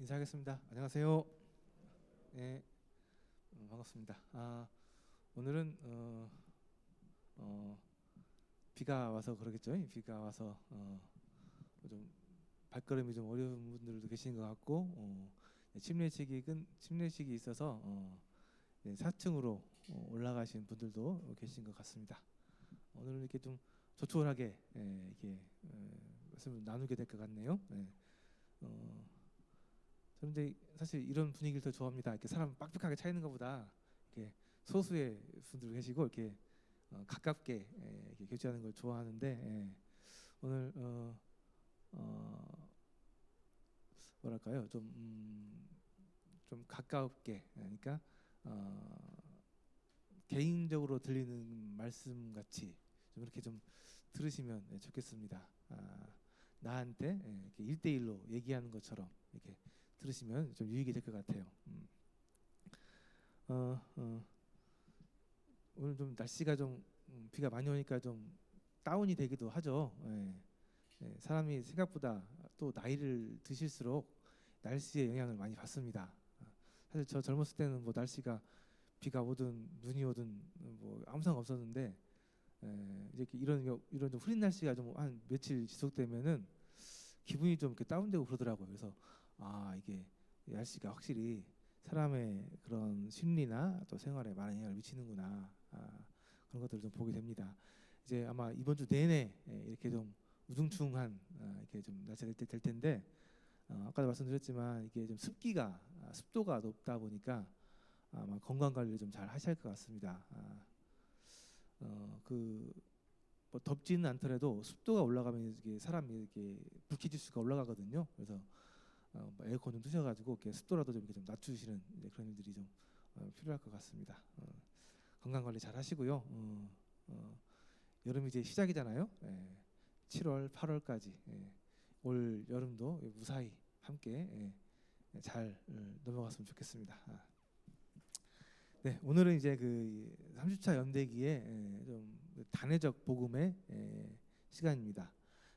인사하겠습니다. 안녕하세요. 네, 반갑습니다. 오늘은 어, 비가 와서 그러겠죠. 비가 와서 좀 발걸음이 좀 어려운 분들도 계신 것 같고, 침례식이 있어서 4층으로 올라가신 분들도 계신 것 같습니다. 오늘은 이렇게 좀 조촐하게 이렇게 말씀을 나누게 될 것 같네요. 저는 근데 사실 이런 분위기를 더 좋아합니다. 이렇게 사람 빡빡하게 차 있는 것보다 이렇게 소수의 분들 계시고 이렇게 가깝게 이렇게 교제하는 걸 좋아하는데, 오늘 뭐랄까요, 좀 가깝게, 그러니까 개인적으로 들리는 말씀 같이 좀 이렇게 좀 들으시면 좋겠습니다. 나한테 이렇게 1대1로 얘기하는 것처럼 이렇게 들으시면 좀 유익이 될 것 같아요. 오늘 좀 날씨가 좀 비가 많이 오니까 좀 다운이 되기도 하죠. 사람이 생각보다 또 나이를 드실수록 날씨의 영향을 많이 받습니다. 사실 저 젊었을 때는 뭐 날씨가 비가 오든 눈이 오든 뭐 아무 상관 없었는데, 이제 이런 좀 흐린 날씨가 좀 한 며칠 지속되면은 기분이 좀 이렇게 다운되고 그러더라고요. 그래서 이게 날씨가 확실히 사람의 그런 심리나 또 생활에 많은 영향을 미치는구나, 그런 것들을 좀 보게 됩니다. 이제 아마 이번 주 내내 이렇게 좀 우중충한 이렇게 좀 날씨가 될 텐데, 아까도 말씀드렸지만 이게 좀 습도가 높다 보니까 아마 건강 관리를 좀 잘 하셔야 할 것 같습니다. 뭐 덥지는 않더라도 습도가 올라가면 이게 사람이 이렇게 불쾌지수가 올라가거든요. 그래서 뭐 에어컨 좀 트셔가지고 이렇게 습도라도 좀 이렇게 좀 낮추시는 그런 일들이 좀 필요할 것 같습니다. 건강 관리 잘 하시고요. 여름이 이제 시작이잖아요. 7월, 8월까지 올 여름도 무사히 함께 잘 넘어갔으면 좋겠습니다. 네, 오늘은 이제 그 30차 연대기에 좀 단회적 복음의 시간입니다.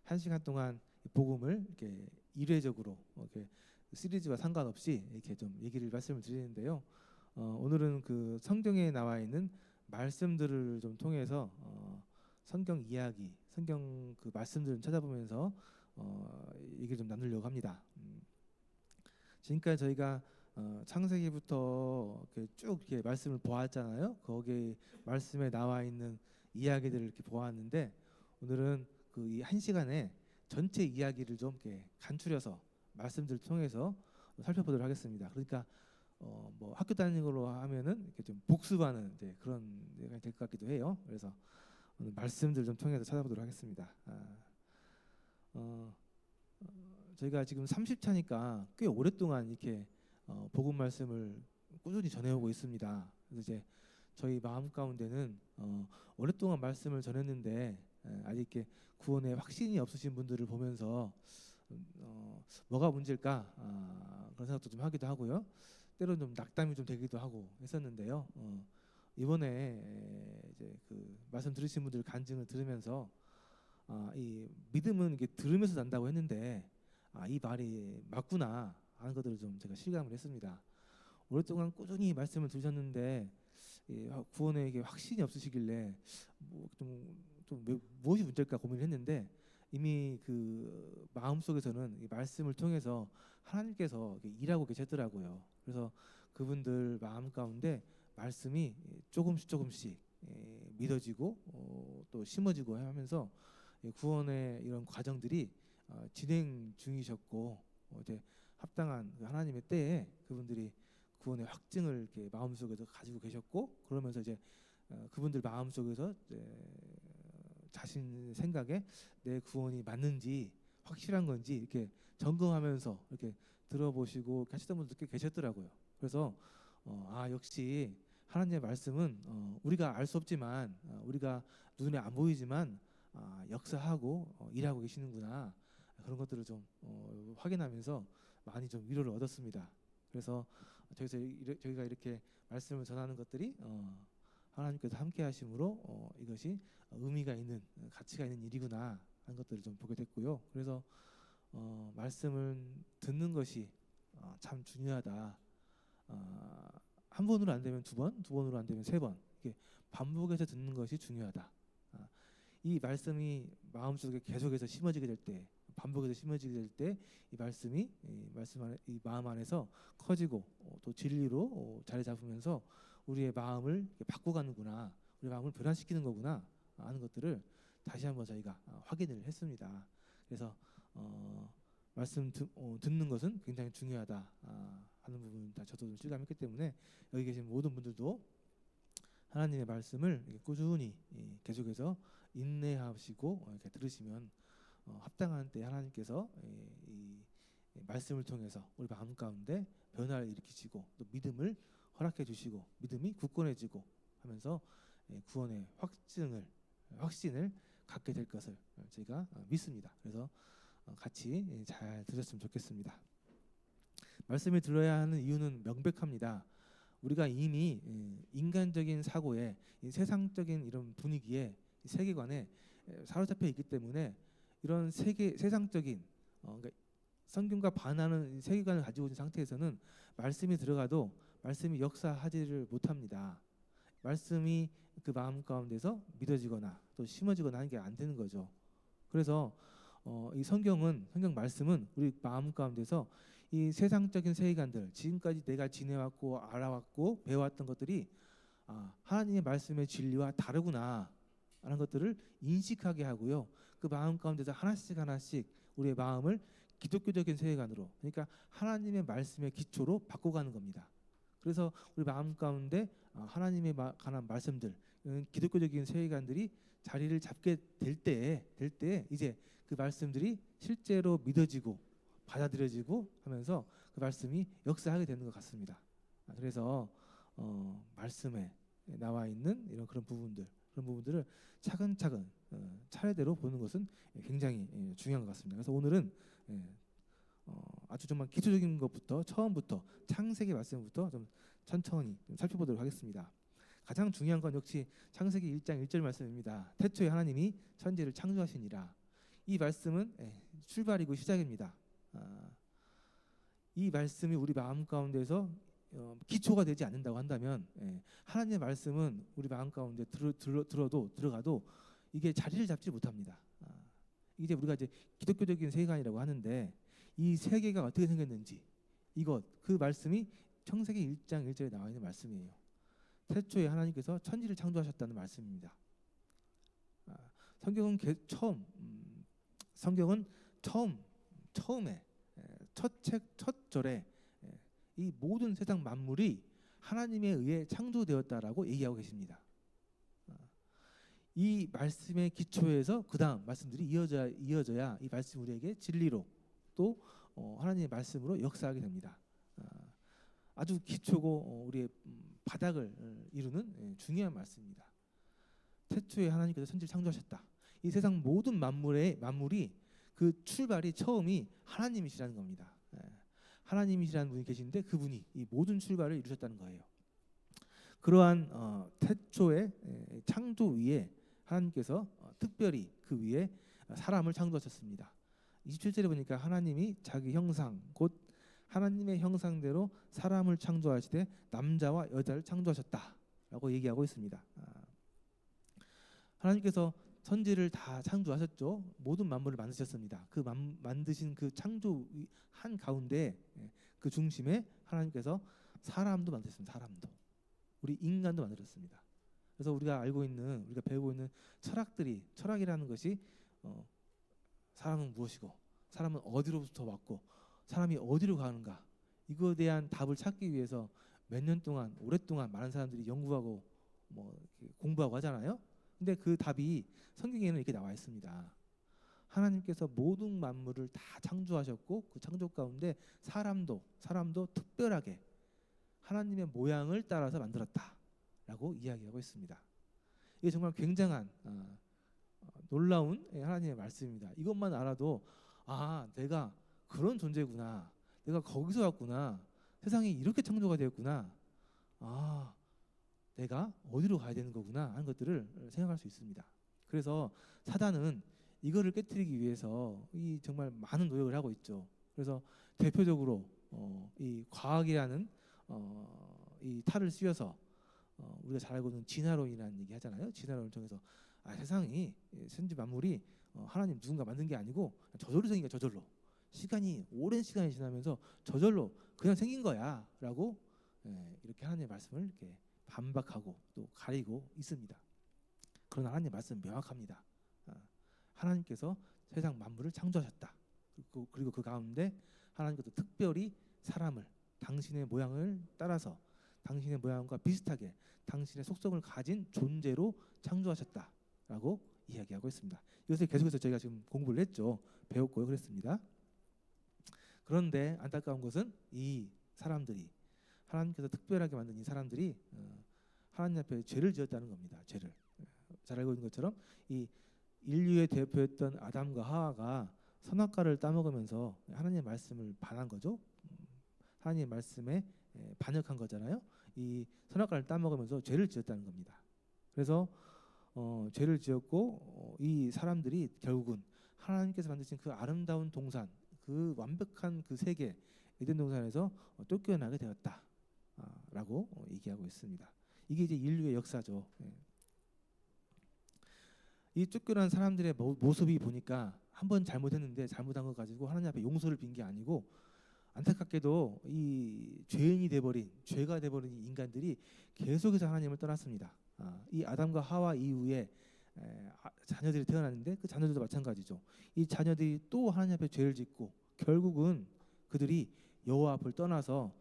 1시간 동안 복음을 이렇게 일회적으로 이렇게 시리즈와 상관없이 이렇게 좀 말씀을 드리는데요. 오늘은 그 성경에 나와 있는 말씀들을 좀 통해서 성경 이야기, 성경 그 말씀들을 찾아보면서 얘기를 좀 나누려고 합니다. 지금까지 저희가 창세기부터 이렇게 쭉 이렇게 말씀을 보았잖아요. 거기 말씀에 나와 있는 이야기들을 이렇게 보았는데, 오늘은 그 이 1시간에 전체 이야기를 좀 이렇게 간추려서 말씀들을 통해서 살펴보도록 하겠습니다. 그러니까 뭐 학교 다니는 걸로 하면은 이렇게 좀 복습하는 이제 그런 내가 될 것 같기도 해요. 그래서 오늘 말씀들 좀 통해서 찾아보도록 하겠습니다. 저희가 지금 30차니까 꽤 오랫동안 이렇게 복음 말씀을 꾸준히 전해오고 있습니다. 그래서 이제 저희 마음 가운데는 오랫동안 말씀을 전했는데 아직 이렇게 구원에 확신이 없으신 분들을 보면서 뭐가 문제일까, 그런 생각도 좀 하기도 하고요. 때로는 좀 낙담이 좀 되기도 하고 했었는데요. 이번에 이제 그 말씀 들으신 분들 간증을 들으면서 이 믿음은 이게 들으면서 난다고 했는데 이 말이 맞구나 하는 것들을 좀 제가 실감을 했습니다. 오랫동안 꾸준히 말씀을 들으셨는데 구원에 이게 확신이 없으시길래 무엇이 문제일까 고민을 했는데, 이미 그 마음 속에서는 이 말씀을 통해서 하나님께서 일하고 계셨더라고요. 그래서 그분들 마음 가운데 말씀이 조금씩 믿어지고 또 심어지고 하면서 구원의 이런 과정들이 진행 중이셨고, 이제 합당한 그 하나님의 때에 그분들이 구원의 확증을 이렇게 마음속에서 가지고 계셨고, 그러면서 이제 그분들 마음속에서 자신 생각에 내 구원이 맞는지 확실한 건지 이렇게 점검하면서 이렇게 들어보시고 하시던 분들 꽤 계셨더라고요. 그래서 역시 하나님의 말씀은 우리가 알 수 없지만, 우리가 눈에 안 보이지만 역사하고 일하고 계시는구나, 그런 것들을 좀 확인하면서 많이 좀 위로를 얻었습니다. 그래서 저희가 이렇게 말씀을 전하는 것들이 하나님께서 함께 하심으로 이것이 의미가 있는, 가치가 있는 일이구나 하는 것들을 좀 보게 됐고요. 그래서 말씀을 듣는 것이 참 중요하다. 한 번으로 안 되면 두 번, 두 번으로 안 되면 세 번, 이게 반복해서 듣는 것이 중요하다. 이 말씀이 마음속에 계속해서 심어지게 될 때, 반복해서 심어지게 될 때, 이 말씀이 이 마음 안에서 커지고 또 진리로 자리 잡으면서 우리의 마음을 바꿔가는구나, 우리 마음을 변화시키는 거구나 하는 것들을 다시 한번 저희가 확인을 했습니다. 그래서 말씀 듣는 것은 굉장히 중요하다 하는 부분 다 저도 실감했기 때문에 여기 계신 모든 분들도 하나님의 말씀을 꾸준히 계속해서 인내하시고 이렇게 들으시면 합당한 때 하나님께서 이 말씀을 통해서 우리 마음 가운데 변화를 일으키시고 또 믿음을 허락해 주시고 믿음이 굳건해지고 하면서 구원의 확신을 갖게 될 것을 제가 믿습니다. 그래서 같이 잘 들으셨으면 좋겠습니다. 말씀을 들어야 하는 이유는 명백합니다. 우리가 이미 인간적인 사고에 세상적인 이런 분위기에 세계관에 사로잡혀 있기 때문에 이런 세상적인 그러니까 성경과 반하는 세계관을 가지고 있는 상태에서는 말씀이 들어가도 말씀이 역사하지를 못합니다. 말씀이 그 마음 가운데서 믿어지거나 또 심어지거나 하는 게 안 되는 거죠. 그래서 이 성경 말씀은 우리 마음 가운데서 이 세상적인 세계관들, 지금까지 내가 지내왔고 알아왔고 배워왔던 것들이 하나님의 말씀의 진리와 다르구나 하는 것들을 인식하게 하고요. 그 마음 가운데서 하나씩 우리의 마음을 기독교적인 세계관으로, 그러니까 하나님의 말씀의 기초로 바꿔가는 겁니다. 그래서 우리 마음 가운데 하나님의 관한 말씀들, 기독교적인 세계관들이 자리를 잡게 될 때 이제 그 말씀들이 실제로 믿어지고 받아들여지고 하면서 그 말씀이 역사하게 되는 것 같습니다. 그래서 말씀에 나와 있는 이런 그런 부분들을 차근차근 차례대로 보는 것은 굉장히 중요한 것 같습니다. 그래서 오늘은 아주 정말 기초적인 것부터 처음부터 창세기 말씀부터 좀 천천히 좀 살펴보도록 하겠습니다. 가장 중요한 건 역시 창세기 1장 1절 말씀입니다. 태초에 하나님이 천지를 창조하시니라. 이 말씀은 출발이고 시작입니다. 이 말씀이 우리 마음 가운데서 기초가 되지 않는다고 한다면 하나님의 말씀은 우리 마음 가운데 들어가도 이게 자리를 잡지 못합니다. 이제 우리가 이제 기독교적인 세계관이라고 하는데 이 세계가 어떻게 생겼는지 그 말씀이 창세기 1장 1절에 나와 있는 말씀이에요. 태초에 하나님께서 천지를 창조하셨다는 말씀입니다. 성경은 처음에 첫 책 첫 절에 이 모든 세상 만물이 하나님에 의해 창조되었다라고 얘기하고 계십니다. 이 말씀의 기초에서 그 다음 말씀들이 이어져야 이 말씀 우리에게 진리로 또 하나님의 말씀으로 역사하게 됩니다. 아주 기초고 우리의 바닥을 이루는 중요한 말씀입니다. 태초에 하나님께서 천지를 창조하셨다. 이 세상 모든 만물이 그 출발이 처음이 하나님이시라는 겁니다. 하나님이시라는 분이 계신데 그분이 이 모든 출발을 이루셨다는 거예요. 그러한 태초의 창조 위에 하나님께서 특별히 그 위에 사람을 창조하셨습니다. 27절에 보니까 하나님이 자기 형상 곧 하나님의 형상대로 사람을 창조하시되 남자와 여자를 창조하셨다라고 얘기하고 있습니다. 하나님께서 천지를 다 창조하셨죠. 모든 만물을 만드셨습니다. 그 만드신 그 창조 한 가운데 그 중심에 하나님께서 사람도 만드셨습니다. 사람도 우리 인간도 만들었습니다. 그래서 우리가 배우고 있는 철학이라는 것이 사람은 무엇이고 사람은 어디로부터 왔고 사람이 어디로 가는가 이거에 대한 답을 찾기 위해서 몇 년 동안 오랫동안 많은 사람들이 연구하고 공부하고 하잖아요. 근데 그 답이 성경에는 이렇게 나와 있습니다. 하나님께서 모든 만물을 다 창조하셨고 그 창조 가운데 사람도 특별하게 하나님의 모양을 따라서 만들었다라고 이야기하고 있습니다. 이게 정말 굉장한 놀라운 하나님의 말씀입니다. 이것만 알아도 내가 그런 존재구나. 내가 거기서 왔구나. 세상이 이렇게 창조가 되었구나. 내가 어디로 가야 되는 거구나 하는 것들을 생각할 수 있습니다. 그래서 사단은 이거를 깨트리기 위해서 이 정말 많은 노력을 하고 있죠. 그래서 대표적으로 이 과학이라는 이 탈을 씌워서 우리가 잘 알고 있는 진화론이라는 얘기 하잖아요. 진화론을 통해서 세상이 천지 만물이 하나님 누군가 만든 게 아니고 저절로 생긴 거야. 저절로 시간이 오랜 시간이 지나면서 저절로 그냥 생긴 거야라고 이렇게 하나님의 말씀을 이렇게 반박하고 또 가리고 있습니다. 그러나 하나님의 말씀은 명확합니다. 하나님께서 세상 만물을 창조하셨다. 그리고 그 가운데 하나님께서 특별히 사람을 당신의 모양을 따라서 당신의 모양과 비슷하게 당신의 속성을 가진 존재로 창조하셨다라고 이야기하고 있습니다. 이것을 계속해서 저희가 지금 공부를 했죠. 배웠고요. 그랬습니다. 그런데 안타까운 것은 이 사람들이 하나님께서 특별하게 만든 이 사람들이 하나님 앞에 죄를 지었다는 겁니다. 죄를. 잘 알고 있는 것처럼 이 인류의 대표였던 아담과 하와가 선악과를 따먹으면서 하나님의 말씀을 반한 거죠. 하나님의 말씀에 반역한 거잖아요. 이 선악과를 따먹으면서 죄를 지었다는 겁니다. 그래서 죄를 지었고 이 사람들이 결국은 하나님께서 만드신 그 아름다운 동산, 그 완벽한 그 세계 에덴 동산에서 쫓겨나게 되었다라고 얘기하고 있습니다. 이게 이제 인류의 역사죠. 이 쫓겨난 사람들의 모습이 보니까 한 번 잘못했는데 잘못한 거 가지고 하나님 앞에 용서를 빈 게 아니고 안타깝게도 이 죄인이 돼버린 죄가 돼버린 인간들이 계속해서 하나님을 떠났습니다. 이 아담과 하와 이후에 자녀들이 태어났는데 그 자녀들도 마찬가지죠. 이 자녀들이 또 하나님 앞에 죄를 짓고 결국은 그들이 여호와 앞을 떠나서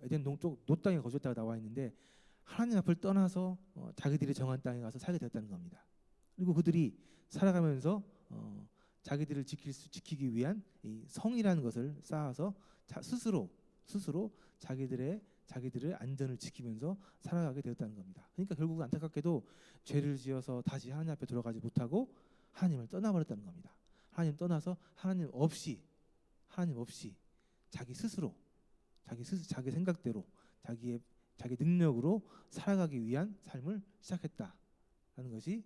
에덴 동쪽 노 땅에 거주했다가 나와 있는데 하나님 앞을 떠나서 자기들이 정한 땅에 가서 살게 되었다는 겁니다. 그리고 그들이 살아가면서 자기들을 지키기 위한 이 성이라는 것을 쌓아서 스스로 자기들의 안전을 지키면서 살아가게 되었다는 겁니다. 그러니까 결국은 안타깝게도 죄를 지어서 다시 하나님 앞에 돌아가지 못하고 하나님을 떠나버렸다는 겁니다. 하나님 떠나서 하나님 없이 자기 자기 생각대로 자기 능력으로 살아가기 위한 삶을 시작했다라는 것이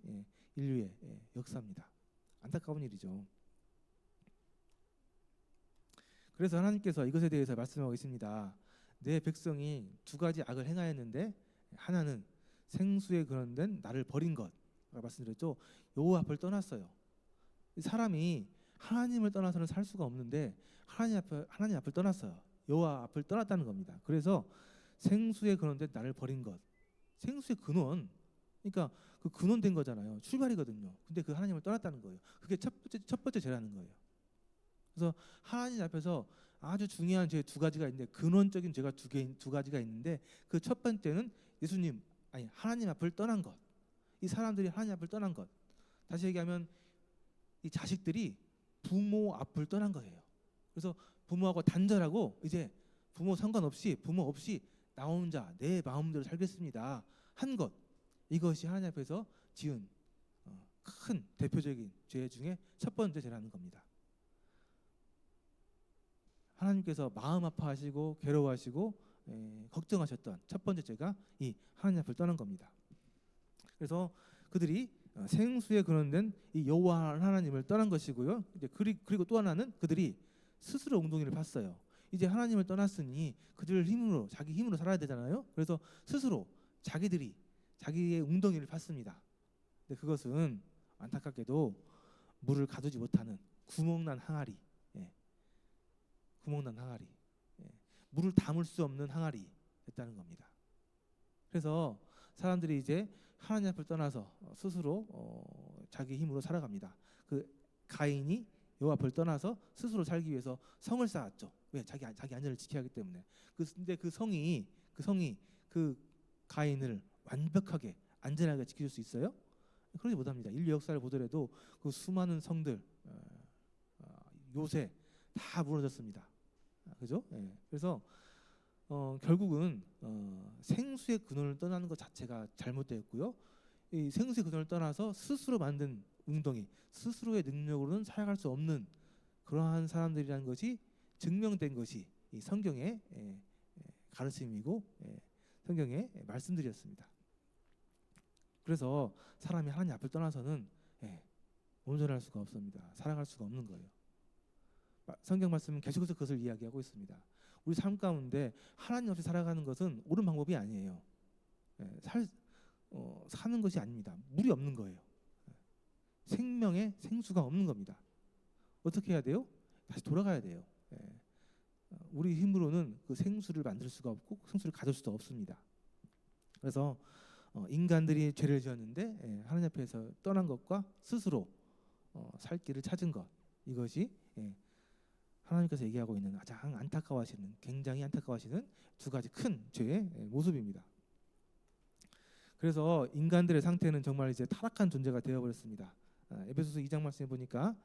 인류의 역사입니다. 안타까운 일이죠. 그래서 하나님께서 이것에 대해서 말씀하고 있습니다. 내 백성이 두 가지 악을 행하였는데 하나는 생수에 근원된 나를 버린 것 말씀드렸죠. 여호와 앞을 떠났어요. 사람이 하나님을 떠나서는 살 수가 없는데 하나님 앞을 떠났어요. 여호와 앞을 떠났다는 겁니다. 그래서 생수에 근원된 나를 버린 것. 생수의 근원, 그러니까 그 근원된 거잖아요. 출발이거든요. 근데 그 하나님을 떠났다는 거예요. 그게 첫 번째 죄라는 거예요. 그래서 하나님 앞에서 아주 중요한 죄 두 가지가 있는데 근원적인 죄가 두 가지가 있는데 그 첫 번째는 하나님 앞을 떠난 것. 이 사람들이 하나님 앞을 떠난 것. 다시 얘기하면 이 자식들이 부모 앞을 떠난 거예요. 그래서 부모하고 단절하고 이제 부모 상관없이 부모 없이 나 혼자 내 마음대로 살겠습니다 한 것. 이것이 하나님 앞에서 지은 큰 대표적인 죄 중에 첫 번째 죄라는 겁니다. 하나님께서 마음 아파하시고 괴로워하시고 걱정하셨던 첫 번째 죄가 이 하나님 앞을 떠난 겁니다. 그래서 그들이 생수에 근원된 이 여호와 하나님을 떠난 것이고요. 이제 그리고 또 하나는 그들이 스스로 웅덩이를 팠어요. 이제 하나님을 떠났으니 그들 힘으로 자기 힘으로 살아야 되잖아요. 그래서 스스로 자기의 웅덩이를 팠습니다. 근데 그것은 안타깝게도 물을 가두지 못하는 구멍난 항아리, 물을 담을 수 없는 항아리였다는 겁니다. 그래서 사람들이 이제 하나님 앞을 떠나서 스스로 자기 힘으로 살아갑니다. 그 가인이 여호와 앞을 떠나서 스스로 살기 위해서 성을 쌓았죠. 왜? 자기 안전을 지켜야 하기 때문에. 근데 그 성이 그 가인을 완벽하게 안전하게 지켜줄 수 있어요? 그러지 못합니다. 인류 역사를 보더라도 그 수많은 성들 요새 다 무너졌습니다. 그죠? 그래서 결국은 생수의 근원을 떠나는 것 자체가 잘못되었고요. 이 생수의 근원을 떠나서 스스로 만든 웅덩이, 스스로의 능력으로는 살아갈 수 없는 그러한 사람들이라는 것이 증명된 것이 이 성경의 가르침이고 성경의 말씀들이었습니다. 그래서 사람이 하나님 앞을 떠나서는 온전할 수가 없습니다. 살아갈 수가 없는 거예요. 성경 말씀은 계속해서 그것을 이야기하고 있습니다. 우리 삶 가운데 하나님 없이 살아가는 것은 옳은 방법이 아니에요. 사는 것이 아닙니다. 물이 없는 거예요. 생명의 생수가 없는 겁니다. 어떻게 해야 돼요? 다시 돌아가야 돼요. 우리 힘으로는 그 생수를 만들 수가 없고 생수를 가질 수도 없습니다. 그래서 인간들이 죄를 지었는데 하나님 앞에서 떠난 것과 스스로 살 길을 찾은 것, 이것이 하나님께서 얘기하고 있는 가장 안타까워하시는, 굉장히 안타까워하시는 두 가지 큰 죄의 모습입니다. 그래서 인간들의 상태는 정말 이제 타락한 존재가 되어버렸습니다. 에베소서 2장 말씀해 보니까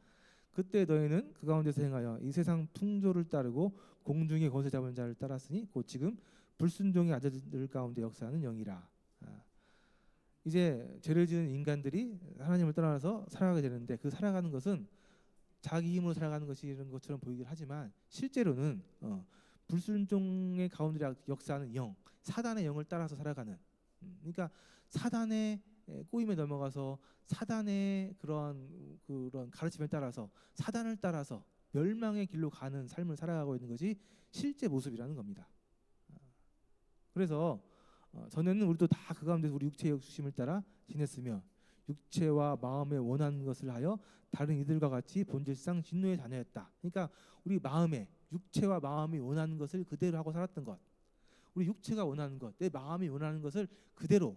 그때 너희는 그 가운데서 행하여 이 세상 풍조를 따르고 공중의 거세 잡은 자를 따랐으니 곧 지금 불순종의 아들들 가운데 역사하는 영이라. 이제 죄를 지은 인간들이 하나님을 떠나서 살아가게 되는데, 그 살아가는 것은 자기 힘으로 살아가는 것이 이런 것처럼 보이긴 하지만 실제로는 불순종의 가운데 역사하는 영, 사단의 영을 따라서 살아가는, 그러니까 사단의 꼬임에 넘어가서 사단의 그런 가르침에 따라서, 사단을 따라서 멸망의 길로 가는 삶을 살아가고 있는 것이 실제 모습이라는 겁니다. 그래서 전에는 우리도 다 그 가운데서 우리 육체의 욕심을 따라 지냈으며 육체와 마음에 원하는 것을 하여 다른 이들과 같이 본질상 진노의 자녀였다. 그러니까 우리 마음에, 육체와 마음이 원하는 것을 그대로 하고 살았던 것, 우리 육체가 원하는 것, 내 마음이 원하는 것을 그대로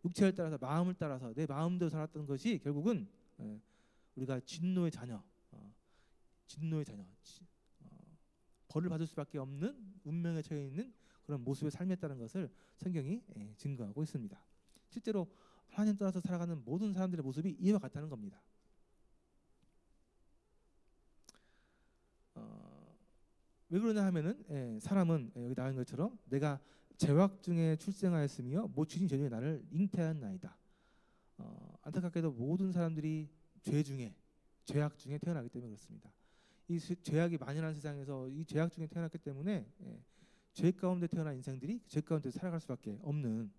육체를 따라서, 마음을 따라서 내 마음대로 살았던 것이 결국은 우리가 진노의 자녀, 벌을 받을 수밖에 없는 운명에 처해 있는 그런 모습의 삶이었다는 것을 성경이 증거하고 있습니다. 실제로 하나님 따라서 살아가는 모든 사람들의 모습이 이와 같다는 겁니다. 왜 그러냐 하면은 사람은 여기 나온 것처럼 내가 죄악 중에 출생하였으며 모친이 전에 나를 잉태한 나이다. 안타깝게도 모든 사람들이 죄악 중에 태어나기 때문에 그렇습니다. 이 죄악이 만연한 세상에서 이 죄악 중에 태어났기 때문에 죄 가운데 태어난 인생들이 죄 가운데 살아갈 수밖에 없는,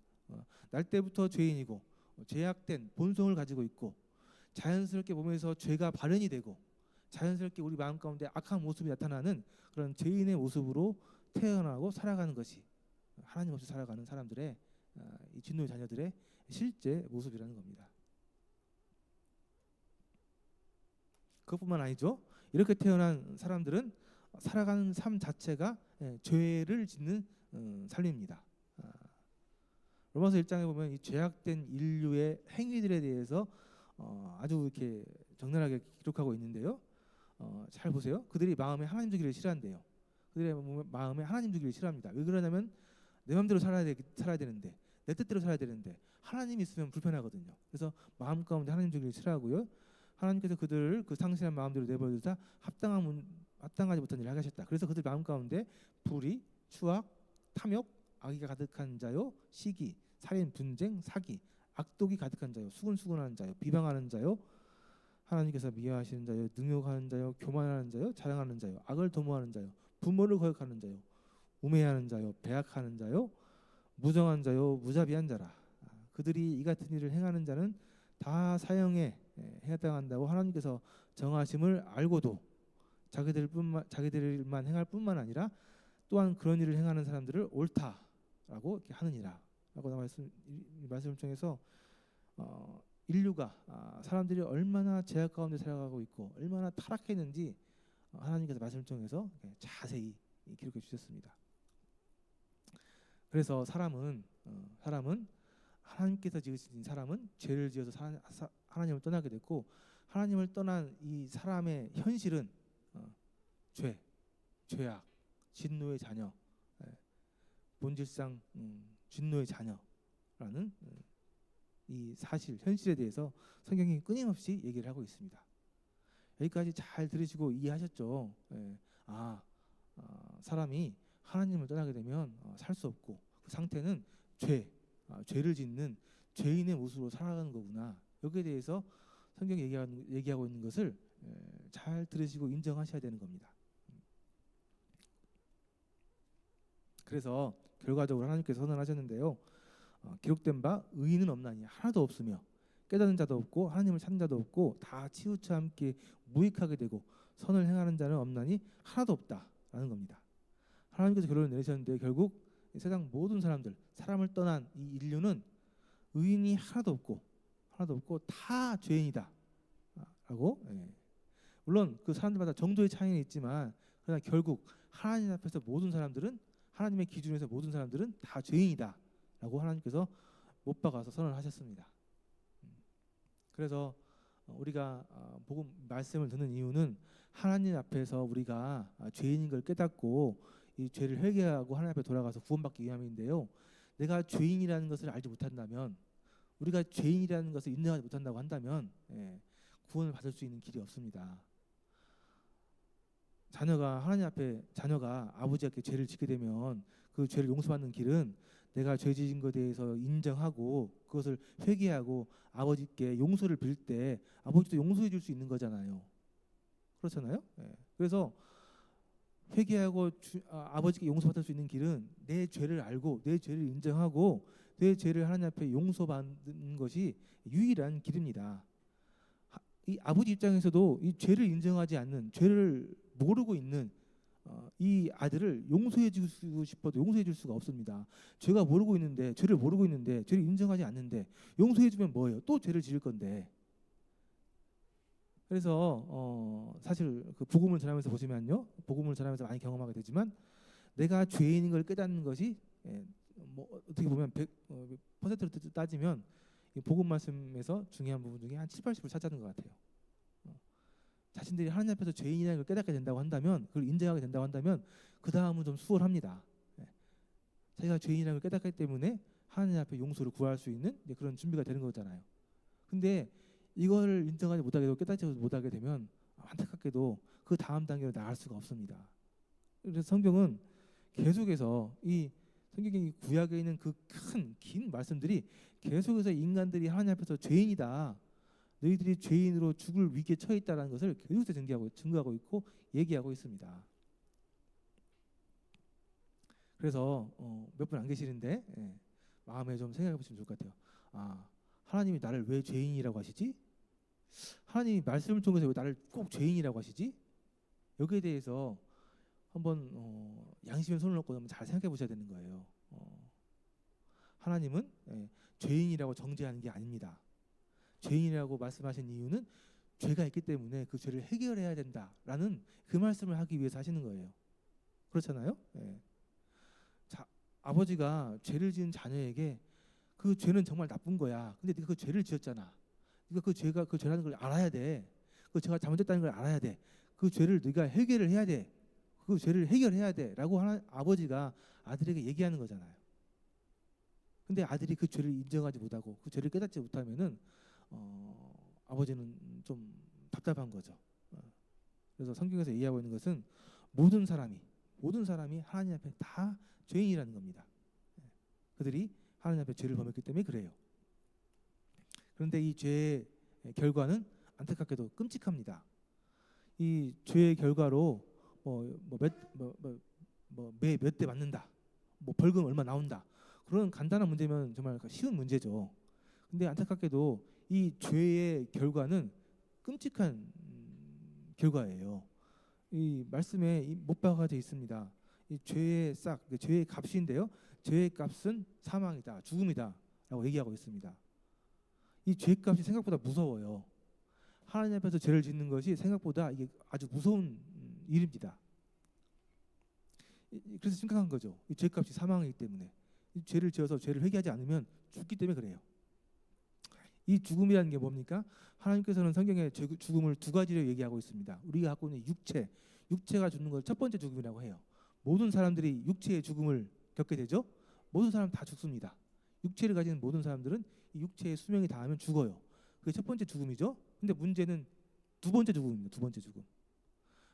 날 때부터 죄인이고 죄악된 본성을 가지고 있고 자연스럽게 몸에서 죄가 발현이 되고 자연스럽게 우리 마음 가운데 악한 모습이 나타나는 그런 죄인의 모습으로 태어나고 살아가는 것이 하나님 없이 살아가는 사람들의, 이 진노의 자녀들의 실제 모습이라는 겁니다. 그것뿐만 아니죠. 이렇게 태어난 사람들은 살아가는 삶 자체가 죄를 짓는 삶입니다. 로마서 1장에 보면 이 죄악된 인류의 행위들에 대해서 아주 이렇게 적나라하게 기록하고 있는데요. 잘 보세요. 그들이 마음에 하나님 주기를 싫어한대요. 그들의 마음에 하나님 주기를 싫어합니다. 왜 그러냐면 내 마음대로 살아야 되는데, 내 뜻대로 살아야 되는데 하나님이 있으면 불편하거든요. 그래서 마음 가운데 하나님 주기를 싫어하고요. 하나님께서 그들을 그 상실한 마음대로 내버려두사 합당하지 못한 일을 하게 하셨다. 그래서 그들 마음 가운데 불의, 추악, 탐욕, 악의가 가득한 자요, 시기, 살인, 분쟁, 사기, 악독이 가득한 자요, 수근수근하는 자요, 비방하는 자요, 하나님께서 미워하시는 자요, 능욕하는 자요, 교만하는 자요, 자랑하는 자요, 악을 도모하는 자요, 부모를 거역하는 자요, 우매하는 자요, 배악하는 자요, 무정한 자요, 무자비한 자라. 그들이 이 같은 일을 행하는 자는 다 사형에 해당한다고 하나님께서 정하심을 알고도 자기들만 행할 뿐만 아니라 또한 그런 일을 행하는 사람들을 옳다라고 이렇게 하느니라 라고 말씀을 통해서 인류가, 사람들이 얼마나 죄악 가운데 살아가고 있고 얼마나 타락했는지 하나님께서 말씀을 통해서 자세히 기록해 주셨습니다. 그래서 사람은 하나님께서 지으신 사람은 죄를 지어서 하나님을 떠나게 됐고, 하나님을 떠난 이 사람의 현실은 죄악, 진노의 자녀, 본질상 진노의 자녀라는 이 사실, 현실에 대해서 성경이 끊임없이 얘기를 하고 있습니다. 여기까지 잘 들으시고 이해하셨죠? 사람이 하나님을 떠나게 되면 살 수 없고 그 상태는 죄를 짓는 죄인의 모습으로 살아가는 거구나. 여기에 대해서 성경이 얘기하고 있는 것을 잘 들으시고 인정하셔야 되는 겁니다. 그래서 결과적으로 하나님께서 선언하셨는데요. 기록된 바 의인은 없나니 하나도 없으며 깨닫는 자도 없고 하나님을 찾는 자도 없고 다 치우쳐 함께 무익하게 되고 선을 행하는 자는 없나니 하나도 없다라는 겁니다. 하나님께서 결론을 내리셨는데 결국 이 세상 모든 사람을 떠난 이 인류는 의인이 하나도 없고 다 죄인이다 라고. 물론 그 사람들마다 정도의 차이는 있지만 그러나 결국 하나님 앞에서 모든 사람들은, 하나님의 기준에서 모든 사람들은 다 죄인이다 라고 하나님께서 못 박아서 선언을 하셨습니다. 그래서 우리가 복음 말씀을 듣는 이유는 하나님 앞에서 우리가 죄인인 걸 깨닫고 이 죄를 회개하고 하나님 앞에 돌아가서 구원받기 위함인데요. 내가 죄인이라는 것을 알지 못한다면, 우리가 죄인이라는 것을 인정하지 못한다고 한다면 구원을 받을 수 있는 길이 없습니다. 하나님 앞에 자녀가 아버지께 죄를 짓게 되면 그 죄를 용서받는 길은 내가 죄 지은 것에 대해서 인정하고 그것을 회개하고 아버지께 용서를 빌 때 아버지도 용서해 줄 수 있는 거잖아요. 그렇잖아요. 그래서 회개하고 아버지께 용서받을 수 있는 길은 내 죄를 알고 내 죄를 인정하고 내 죄를 하나님 앞에 용서받는 것이 유일한 길입니다. 이 아버지 입장에서도 이 죄를 인정하지 않는, 죄를 모르고 있는 이 아들을 용서해 주고 싶어도 용서해 줄 수가 없습니다. 죄를 모르고 있는데 죄를 인정하지 않는데 용서해 주면 뭐예요? 또 죄를 지을 건데. 그래서 사실 그 복음을 전하면서 보시면요, 복음을 전하면서 많이 경험하게 되지만 내가 죄인인 걸 깨닫는 것이 뭐 어떻게 보면 100%로 따지면 이 복음 말씀에서 중요한 부분 중에 한 70~80%를 차지하는 것 같아요. 자신들이 하나님 앞에서 죄인이라는 걸 깨닫게 된다고 한다면, 그걸 인정하게 된다고 한다면 그 다음은 좀 수월합니다. 자기가 죄인이라는 걸 깨닫기 때문에 하나님 앞에 용서를 구할 수 있는 그런 준비가 되는 거잖아요. 근데 이걸 인정하지 못하게 되고 깨닫지 못하게 되면 안타깝게도 그 다음 단계로 나갈 수가 없습니다. 그래서 성경은 계속해서 이 성경의 구약에 있는 그 긴 말씀들이 계속해서 인간들이 하나님 앞에서 죄인이다, 너희들이 죄인으로 죽을 위기에 처해 있다는 것을 계속해서 증거하고 있고 얘기하고 있습니다. 그래서 몇 분 안 계시는데 마음에 좀 생각해 보시면 좋을 것 같아요. 하나님이 나를 왜 죄인이라고 하시지? 하나님이 말씀을 통해서 왜 나를 꼭 죄인이라고 하시지? 여기에 대해서 한번 양심에 손을 얹고 한번 잘 생각해 보셔야 되는 거예요. 하나님은 죄인이라고 정죄하는 게 아닙니다. 죄인이라고 말씀하신 이유는 죄가 있기 때문에 그 죄를 해결해야 된다라는 그 말씀을 하기 위해서 하시는 거예요. 그렇잖아요. 자, 아버지가 죄를 지은 자녀에게 그 죄는 정말 나쁜 거야. 근데 네가 그 죄를 지었잖아. 네가 그 죄라는 걸 알아야 돼. 그 죄가 잘못됐다는 걸 알아야 돼. 그 죄를 네가 해결을 해야 돼. 그 죄를 해결해야 돼라고 아버지가 아들에게 얘기하는 거잖아요. 근데 아들이 그 죄를 인정하지 못하고 그 죄를 깨닫지 못하면은 아버지는 좀 답답한 거죠. 그래서 성경에서 얘기하고 있는 것은 모든 사람이 하나님 앞에 다 죄인이라는 겁니다. 그들이 하나님 앞에 죄를 범했기 때문에 그래요. 그런데 이 죄의 결과는 안타깝게도 끔찍합니다. 이 죄의 결과로 매 몇 대 맞는다, 뭐 벌금 얼마 나온다, 그런 간단한 문제면 정말 쉬운 문제죠. 근데 안타깝게도 이 죄의 결과는 끔찍한 결과예요. 이 말씀에 못 박아져 있습니다. 이 죄의 값인데요. 죄의 값은 사망이다, 죽음이다라고 얘기하고 있습니다. 이 죄값이 생각보다 무서워요. 하나님 앞에서 죄를 짓는 것이 생각보다 이게 아주 무서운 일입니다. 그래서 심각한 거죠. 이 죄값이 사망이기 때문에. 이 죄를 지어서 죄를 회개하지 않으면 죽기 때문에 그래요. 이 죽음이라는 게 뭡니까? 하나님께서는 성경에 죽음을 두 가지로 얘기하고 있습니다. 우리가 갖고 있는 육체가 죽는 걸 첫 번째 죽음이라고 해요. 모든 사람들이 육체의 죽음을 겪게 되죠. 모든 사람 다 죽습니다. 육체를 가진 모든 사람들은 이 육체의 수명이 닿으면 죽어요. 그게 첫 번째 죽음이죠. 근데 문제는 두 번째 죽음입니다. 두 번째 죽음.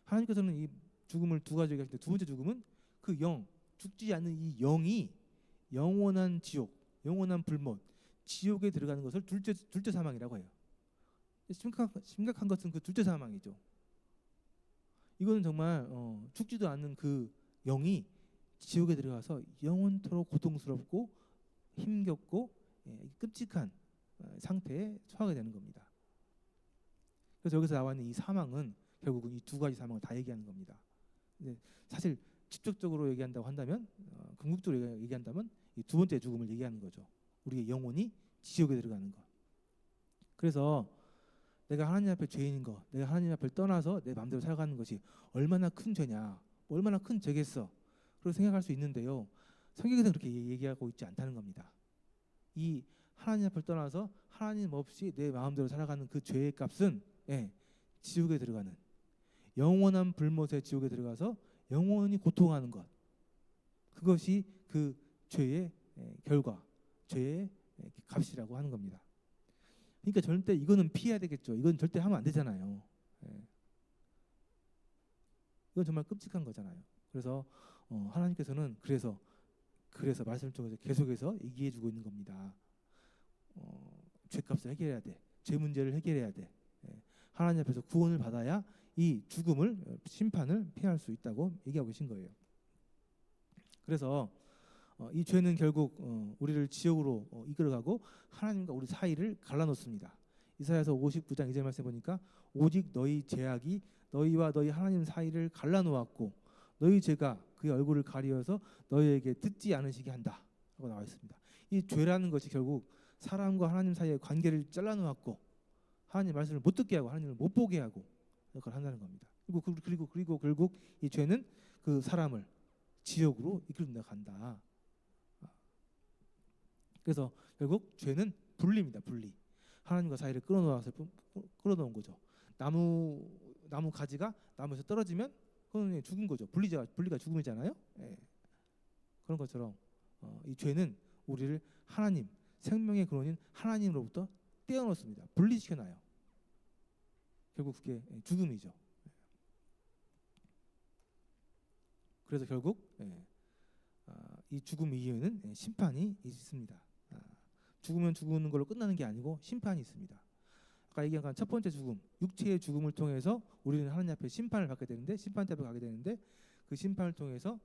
하나님께서는 이 죽음을 두 가지로 얘기하시는데 두 번째 죽음은 그 죽지 않는 이 영이 영원한 지옥, 영원한 불못, 지옥에 들어가는 것을 둘째 사망이라고 해요. 심각한 것은 그 둘째 사망이죠. 이거는 정말 죽지도 않는 그 영이 지옥에 들어가서 영원토록 고통스럽고 힘겹고 끔찍한 상태에 처하게 되는 겁니다. 그래서 여기서 나와 있는 이 사망은 결국은 이 두 가지 사망을 다 얘기하는 겁니다. 사실 직접적으로 얘기한다고 한다면, 궁극적으로 얘기한다면 이 두 번째 죽음을 얘기하는 거죠. 우리의 영혼이 지옥에 들어가는 것. 그래서 내가 하나님 앞에 죄인인 거, 내가 하나님 앞을 떠나서 내 마음대로 살아가는 것이 얼마나 큰 죄냐, 얼마나 큰 죄겠어, 그렇게 생각할 수 있는데요. 성경에서 그렇게 얘기하고 있지 않다는 겁니다. 이 하나님 앞을 떠나서 하나님 없이 내 마음대로 살아가는 그 죄의 값은 지옥에 들어가는, 영원한 불못의 지옥에 들어가서 영원히 고통하는 것, 그것이 그 죄의 결과, 죄의 값이라고 하는 겁니다. 그러니까 절대 이거는 피해야 되겠죠. 이건 절대 하면 안 되잖아요. 이건 정말 끔찍한 거잖아요. 그래서 하나님께서는 그래서 말씀을 통해서 계속해서 얘기해주고 있는 겁니다. 죄값을 해결해야 돼. 죄 문제를 해결해야 돼. 하나님 앞에서 구원을 받아야 이 죽음을, 심판을 피할 수 있다고 얘기하고 계신 거예요. 그래서 이 죄는 결국 우리를 지옥으로 이끌어가고 하나님과 우리 사이를 갈라놓습니다. 이사야서 59장 2절 말씀 보니까 오직 너희 죄악이 너희와 너희 하나님 사이를 갈라놓았고 너희 죄가 그의 얼굴을 가리어서 너희에게 듣지 않으시게 한다 라고 나와 있습니다. 이 죄라는 것이 결국 사람과 하나님 사이의 관계를 잘라놓았고 하나님 말씀을 못 듣게 하고 하나님을 못 보게 하고 그걸 한다는 겁니다. 그리고 결국 이 죄는 그 사람을 지옥으로 이끌어 간다. 그래서 결국 죄는 분리입니다. 분리. 하나님과 사이를 끌어놓은 거죠. 나무 가지가 나무에서 떨어지면 그건 죽은 거죠. 분리가 죽음이잖아요. 그런 것처럼 이 죄는 우리를 하나님, 생명의 근원인 하나님으로부터 떼어놓습니다. 분리시켜놔요. 결국 그게 죽음이죠. 그래서 결국 이 죽음 이후에는 심판이 있습니다. 죽으면 죽는 걸로 끝나는 게 아니고 심판이 있습니다. 아까 얘기한 첫 번째 죽음, 육체의 죽음을 통해서 우리는 하나님 앞에 심판을 받게 되는데, 심판 앞에 가게 되는데, 그 심판을 통해서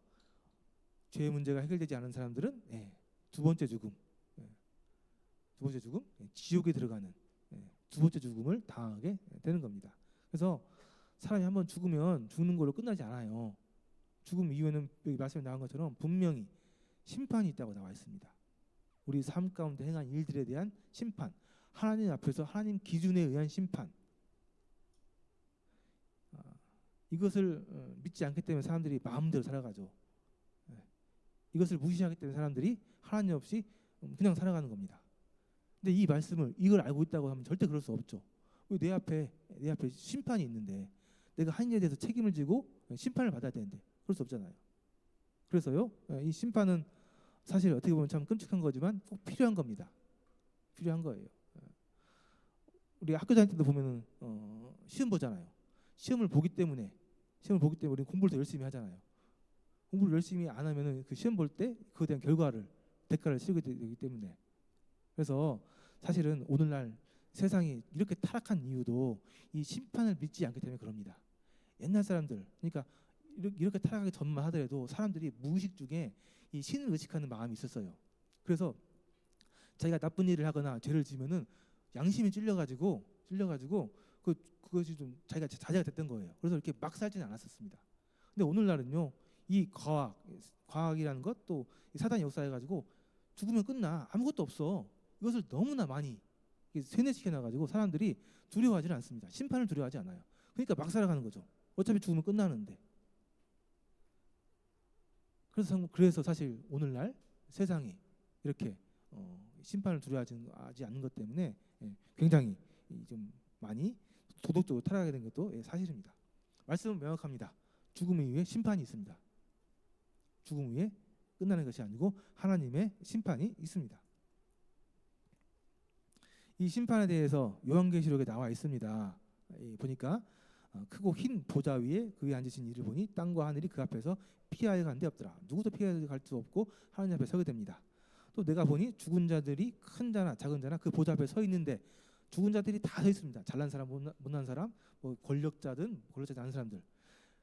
죄의 문제가 해결되지 않은 사람들은 두 번째 죽음, 지옥에 들어가는 두 번째 죽음을 당하게 되는 겁니다. 그래서 사람이 한번 죽으면 죽는 걸로 끝나지 않아요. 죽음 이후에는 여기 말씀에 나온 것처럼 분명히 심판이 있다고 나와 있습니다. 우리 삶 가운데 행한 일들에 대한 심판, 하나님 앞에서 하나님 기준에 의한 심판. 이것을 믿지 않기 때문에 사람들이 마음대로 살아가죠. 이것을 무시하기 때문에 사람들이 하나님 없이 그냥 살아가는 겁니다. 근데 이 말씀을, 이걸 알고 있다고 하면 절대 그럴 수 없죠. 내 앞에 심판이 있는데 내가 한 일에 대해서 책임을 지고 심판을 받아야 되는데 그럴 수 없잖아요. 그래서요, 이 심판은 사실 어떻게 보면 참 끔찍한 거지만 꼭 필요한 겁니다. 필요한 거예요. 우리 학교 다닐 때도 보면은 시험 보잖아요. 시험을 보기 때문에 우리 공부를 더 열심히 하잖아요. 공부를 열심히 안 하면은 그 시험 볼 때 그에 대한 대가를 치르게 되기 때문에. 그래서 사실은 오늘날 세상이 이렇게 타락한 이유도 이 심판을 믿지 않기 때문에 그럽니다. 옛날 사람들, 그러니까 이렇게 타락하기 전만 하더라도 사람들이 무의식 중에 이 신을 의식하는 마음이 있었어요. 그래서 자기가 나쁜 일을 하거나 죄를 지면은 양심이 찔려가지고 그것이 좀 자제가 됐던 거예요. 그래서 이렇게 막 살지는 않았었습니다. 근데 오늘날은요, 이 과학이라는 것, 또 사단이 역사해가지고 죽으면 끝나, 아무것도 없어, 이것을 너무나 많이 세뇌시켜놔가지고 사람들이 두려워하지는 않습니다. 심판을 두려워하지 않아요. 그러니까 막 살아가는 거죠. 어차피 죽으면 끝나는데. 그래서 사실 오늘날 세상이 이렇게 심판을 두려워하지 않는 것 때문에 굉장히 좀 많이 도덕적으로 타락하게 된 것도 사실입니다. 말씀은 명확합니다. 죽음 이후에 심판이 있습니다. 죽음 후에 끝나는 것이 아니고 하나님의 심판이 있습니다. 이 심판에 대해서 요한계시록에 나와 있습니다. 보니까 크고 흰 보좌 위에 그 위에 앉으신 이를 보니 땅과 하늘이 그 앞에서 피하여 간 데 없더라. 누구도 피하여 갈 수 없고 하나님 앞에 서게 됩니다. 또 내가 보니 죽은 자들이 큰 자나 작은 자나 그 보좌 앞에 서 있는데 죽은 자들이 다 서 있습니다. 잘난 사람, 못난 사람, 뭐 권력자든 권력자지 않은 사람들.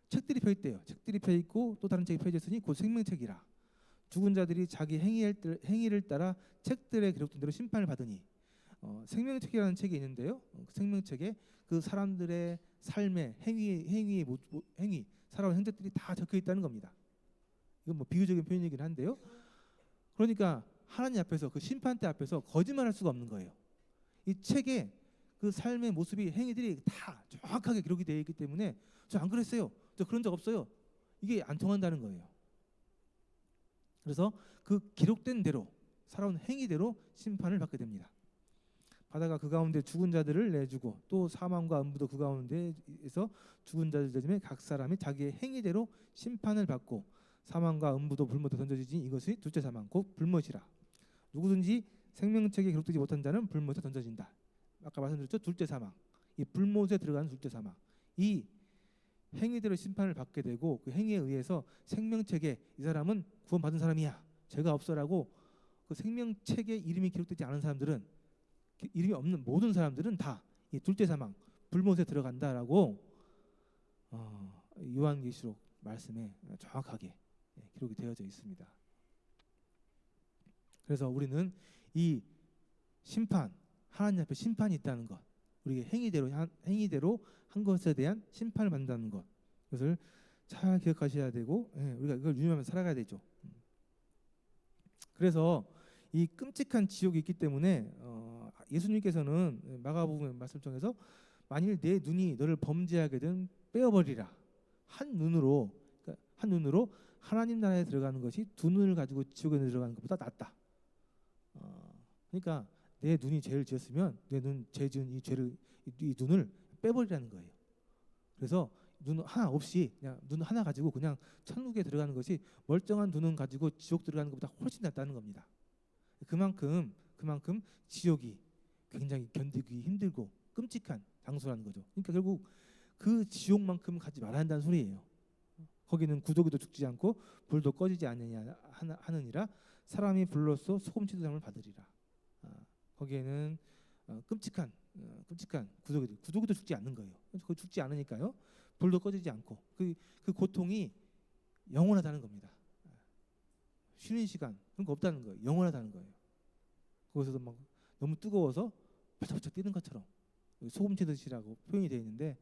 책들이 펴 있대요. 책들이 펴 있고 또 다른 책이 펴져 있으니 곧 생명책이라. 죽은 자들이 자기 행위를 따라 책들에 기록된 대로 심판을 받으니. 생명책이라는 책이 있는데요. 그 생명책에 그 사람들의 삶의 행위 살아온 행적들이 다 적혀 있다는 겁니다. 이건 뭐 비유적인 표현이긴 한데요. 그러니까 하나님 앞에서 그 심판대 앞에서 거짓말할 수가 없는 거예요. 이 책에 그 삶의 모습이 행위들이 다 정확하게 기록이 되어 있기 때문에 저 안 그랬어요. 저 그런 적 없어요. 이게 안 통한다는 거예요. 그래서 그 기록된 대로 살아온 행위대로 심판을 받게 됩니다. 바다가 그 가운데 죽은 자들을 내주고 또 사망과 음부도 그 가운데에서 죽은 자들 중에 각 사람이 자기의 행위대로 심판을 받고 사망과 음부도 불못에 던져지지 이것이 둘째 사망 곧 불못이라. 누구든지 생명책에 기록되지 못한 자는 불못에 던져진다. 아까 말씀드렸죠. 둘째 사망. 이 불못에 들어가는 둘째 사망. 이 행위대로 심판을 받게 되고 그 행위에 의해서 생명책에 이 사람은 구원받은 사람이야. 죄가 없어라고 그 생명책에 이름이 기록되지 않은 사람들은 이름이 없는 모든 사람들은 다 이 둘째 사망 불못에 들어간다라고 요한계시록 말씀에 정확하게 기록이 되어져 있습니다. 그래서 우리는 이 심판, 하나님 앞에 심판이 있다는 것, 우리의 행위대로 한 것에 대한 심판을 받는다는 것, 이것을 잘 기억하셔야 되고 우리가 이걸 유념하면서 살아가야 되죠. 그래서 이 끔찍한 지옥이 있기 때문에 예수님께서는 마가복음 말씀 통해서 만일 내 눈이 너를 범죄하게든 빼어버리라. 한 눈으로 하나님 나라에 들어가는 것이 두 눈을 가지고 지옥에 들어가는 것보다 낫다. 그러니까 내 눈이 죄를 지었으면 내 눈 죄 지은 이 눈을 빼버리라는 거예요. 그래서 눈 하나 없이 그냥 눈 하나 가지고 그냥 천국에 들어가는 것이 멀쩡한 눈은 가지고 지옥 들어가는 것보다 훨씬 낫다는 겁니다. 그만큼 지옥이 굉장히 견디기 힘들고 끔찍한 장소라는 거죠. 그러니까 결국 그 지옥만큼 가지 말아야 한다는 소리예요. 거기는 구더기도 죽지 않고 불도 꺼지지 않느냐 하느니라 사람이 불로써 소금치도 잠을 받으리라. 거기에는 끔찍한 구더기도 죽지 않는 거예요. 그 죽지 않으니까요. 불도 꺼지지 않고 그 고통이 영원하다는 겁니다. 쉬는 시간 그런 거 없다는 거예요. 영원하다는 거예요. 거기서도 막 너무 뜨거워서 바짝바짝 뛰는 것처럼 소금 치듯이라고 표현이 되어 있는데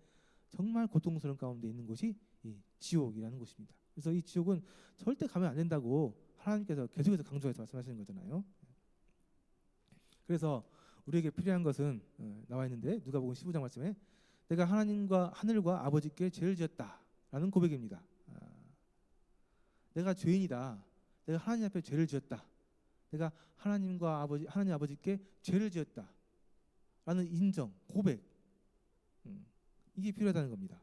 정말 고통스러운 가운데 있는 곳이 이 지옥이라는 곳입니다. 그래서 이 지옥은 절대 가면 안 된다고 하나님께서 계속해서 강조해서 말씀하시는 거잖아요. 그래서 우리에게 필요한 것은 나와 있는데 누가복음 15장 말씀에 내가 하늘과 아버지께 죄를 지었다라는 고백입니다. 내가 죄인이다. 내가 하나님 앞에 죄를 지었다. 내가 하나님 아버지께 죄를 지었다라는 인정, 고백 이게 필요하다는 겁니다.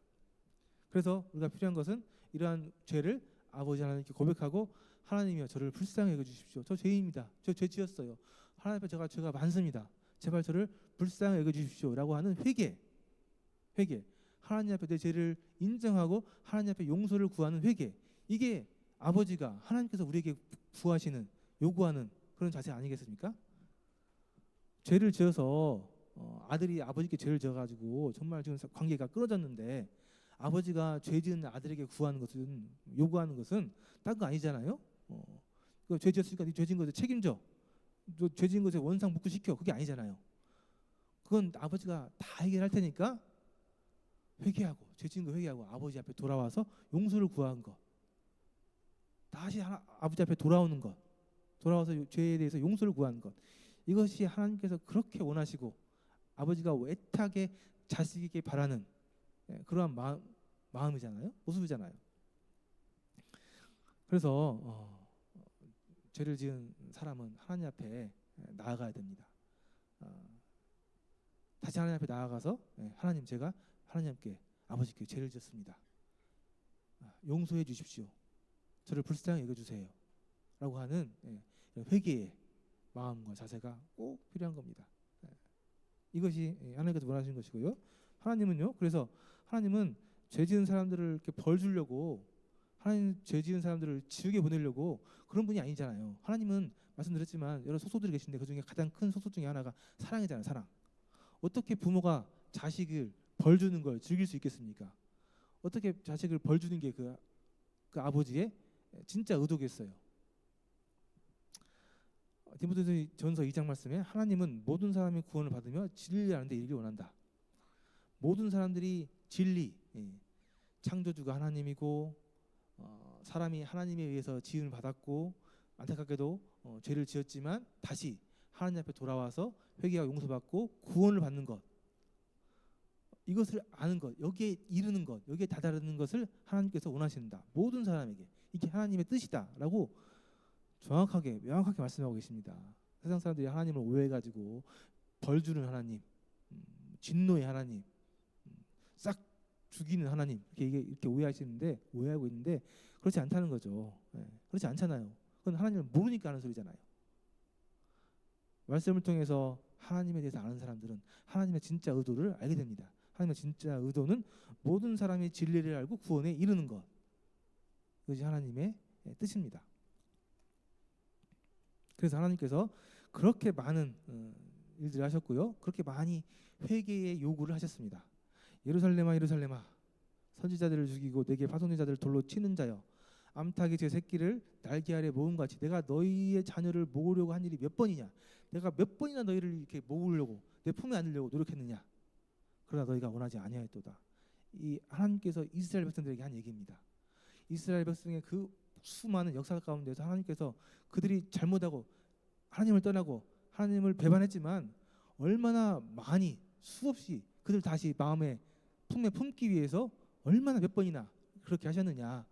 그래서 우리가 필요한 것은 이러한 죄를 아버지 하나님께 고백하고 하나님이여 저를 불쌍히 여겨주십시오. 저 죄인입니다. 저 죄 지었어요. 하나님 앞에 죄가 많습니다. 제발 저를 불쌍히 여겨주십시오라고 하는 회개. 하나님 앞에 내 죄를 인정하고 하나님 앞에 용서를 구하는 회개. 이게 아버지가 하나님께서 우리에게 구하시는 요구하는 그런 자세 아니겠습니까? 죄를 지어서 아들이 아버지께 죄를 지어가지고 정말 지금 관계가 끊어졌는데 아버지가 죄 지은 아들에게 요구하는 것은 딴 거 아니잖아요. 죄 지었으니까 네 죄 지은 것에 책임져. 너 죄 지은 것에 원상 복구시켜. 그게 아니잖아요. 그건 아버지가 다 해결할 테니까 회개하고 죄 지은 거 회개하고 아버지 앞에 돌아와서 용서를 구하는 것. 다시 아버지 앞에 돌아오는 것. 돌아와서 죄에 대해서 용서를 구하는 것. 이것이 하나님께서 그렇게 원하시고 아버지가 애타게 자식에게 바라는 그러한 마음이잖아요. 모습이잖아요. 그래서 죄를 지은 사람은 하나님 앞에 나아가야 됩니다. 다시 하나님 앞에 나아가서 하나님 제가 하나님께 아버지께 죄를 지었습니다. 용서해 주십시오. 저를 불쌍히 여겨주세요. 라고 하는 회개의 마음과 자세가 꼭 필요한 겁니다. 이것이 하나님께서 원하시는 것이고요. 하나님은요. 그래서 하나님은 죄 지은 사람들을 이렇게 벌 주려고 하나님 죄 지은 사람들을 지옥에 보내려고 그런 분이 아니잖아요. 하나님은 말씀드렸지만 여러 소소들이 계신데 그중에 가장 큰 소소 중에 하나가 사랑이잖아요. 사랑. 어떻게 부모가 자식을 벌 주는 걸 즐길 수 있겠습니까? 어떻게 자식을 벌 주는 게 그 아버지의 진짜 의도겠어요. 디모데전서 2장 말씀에 하나님은 모든 사람이 구원을 받으며 진리를 아는 데 이르기를 원한다. 모든 사람들이 진리, 창조주가 하나님이고 사람이 하나님에 의해서 지음을 받았고 안타깝게도 죄를 지었지만 다시 하나님 앞에 돌아와서 회개하고 용서받고 구원을 받는 것, 이것을 아는 것, 여기에 이르는 것, 여기에 다다르는 것을 하나님께서 원하신다. 모든 사람에게 이게 하나님의 뜻이다라고 정확하게 명확하게 말씀하고 계십니다. 세상 사람들이 하나님을 오해해가지고 벌 주는 하나님, 진노의 하나님, 싹 죽이는 하나님, 이렇게 오해하고 있는데 그렇지 않다는 거죠. 그렇지 않잖아요. 그건 하나님을 모르니까 하는 소리잖아요. 말씀을 통해서 하나님에 대해서 아는 사람들은 하나님의 진짜 의도를 알게 됩니다. 하나님의 진짜 의도는 모든 사람이 진리를 알고 구원에 이르는 것, 그것이 하나님의 뜻입니다. 그래서 하나님께서 그렇게 많은 일들을 하셨고요, 그렇게 많이 회개의 요구를 하셨습니다. 예루살렘아 예루살렘아, 선지자들을 죽이고 내게 파송된 자들을 돌로 치는 자여, 암탉이 제 새끼를 날개 아래 모음같이 내가 너희의 자녀를 모으려고 한 일이 몇 번이냐. 내가 몇 번이나 너희를 이렇게 모으려고 내 품에 안으려고 노력했느냐. 그러나 너희가 원하지 아니하였도다. 이 하나님께서 이스라엘 백성들에게 한 얘기입니다. 이스라엘 백성의 그 수많은 역사 가운데서 하나님께서 그들이 잘못하고 하나님을 떠나고 하나님을 배반했지만 얼마나 많이 수없이 그들 다시 마음에 품에 품기 위해서 얼마나 몇 번이나 그렇게 하셨느냐.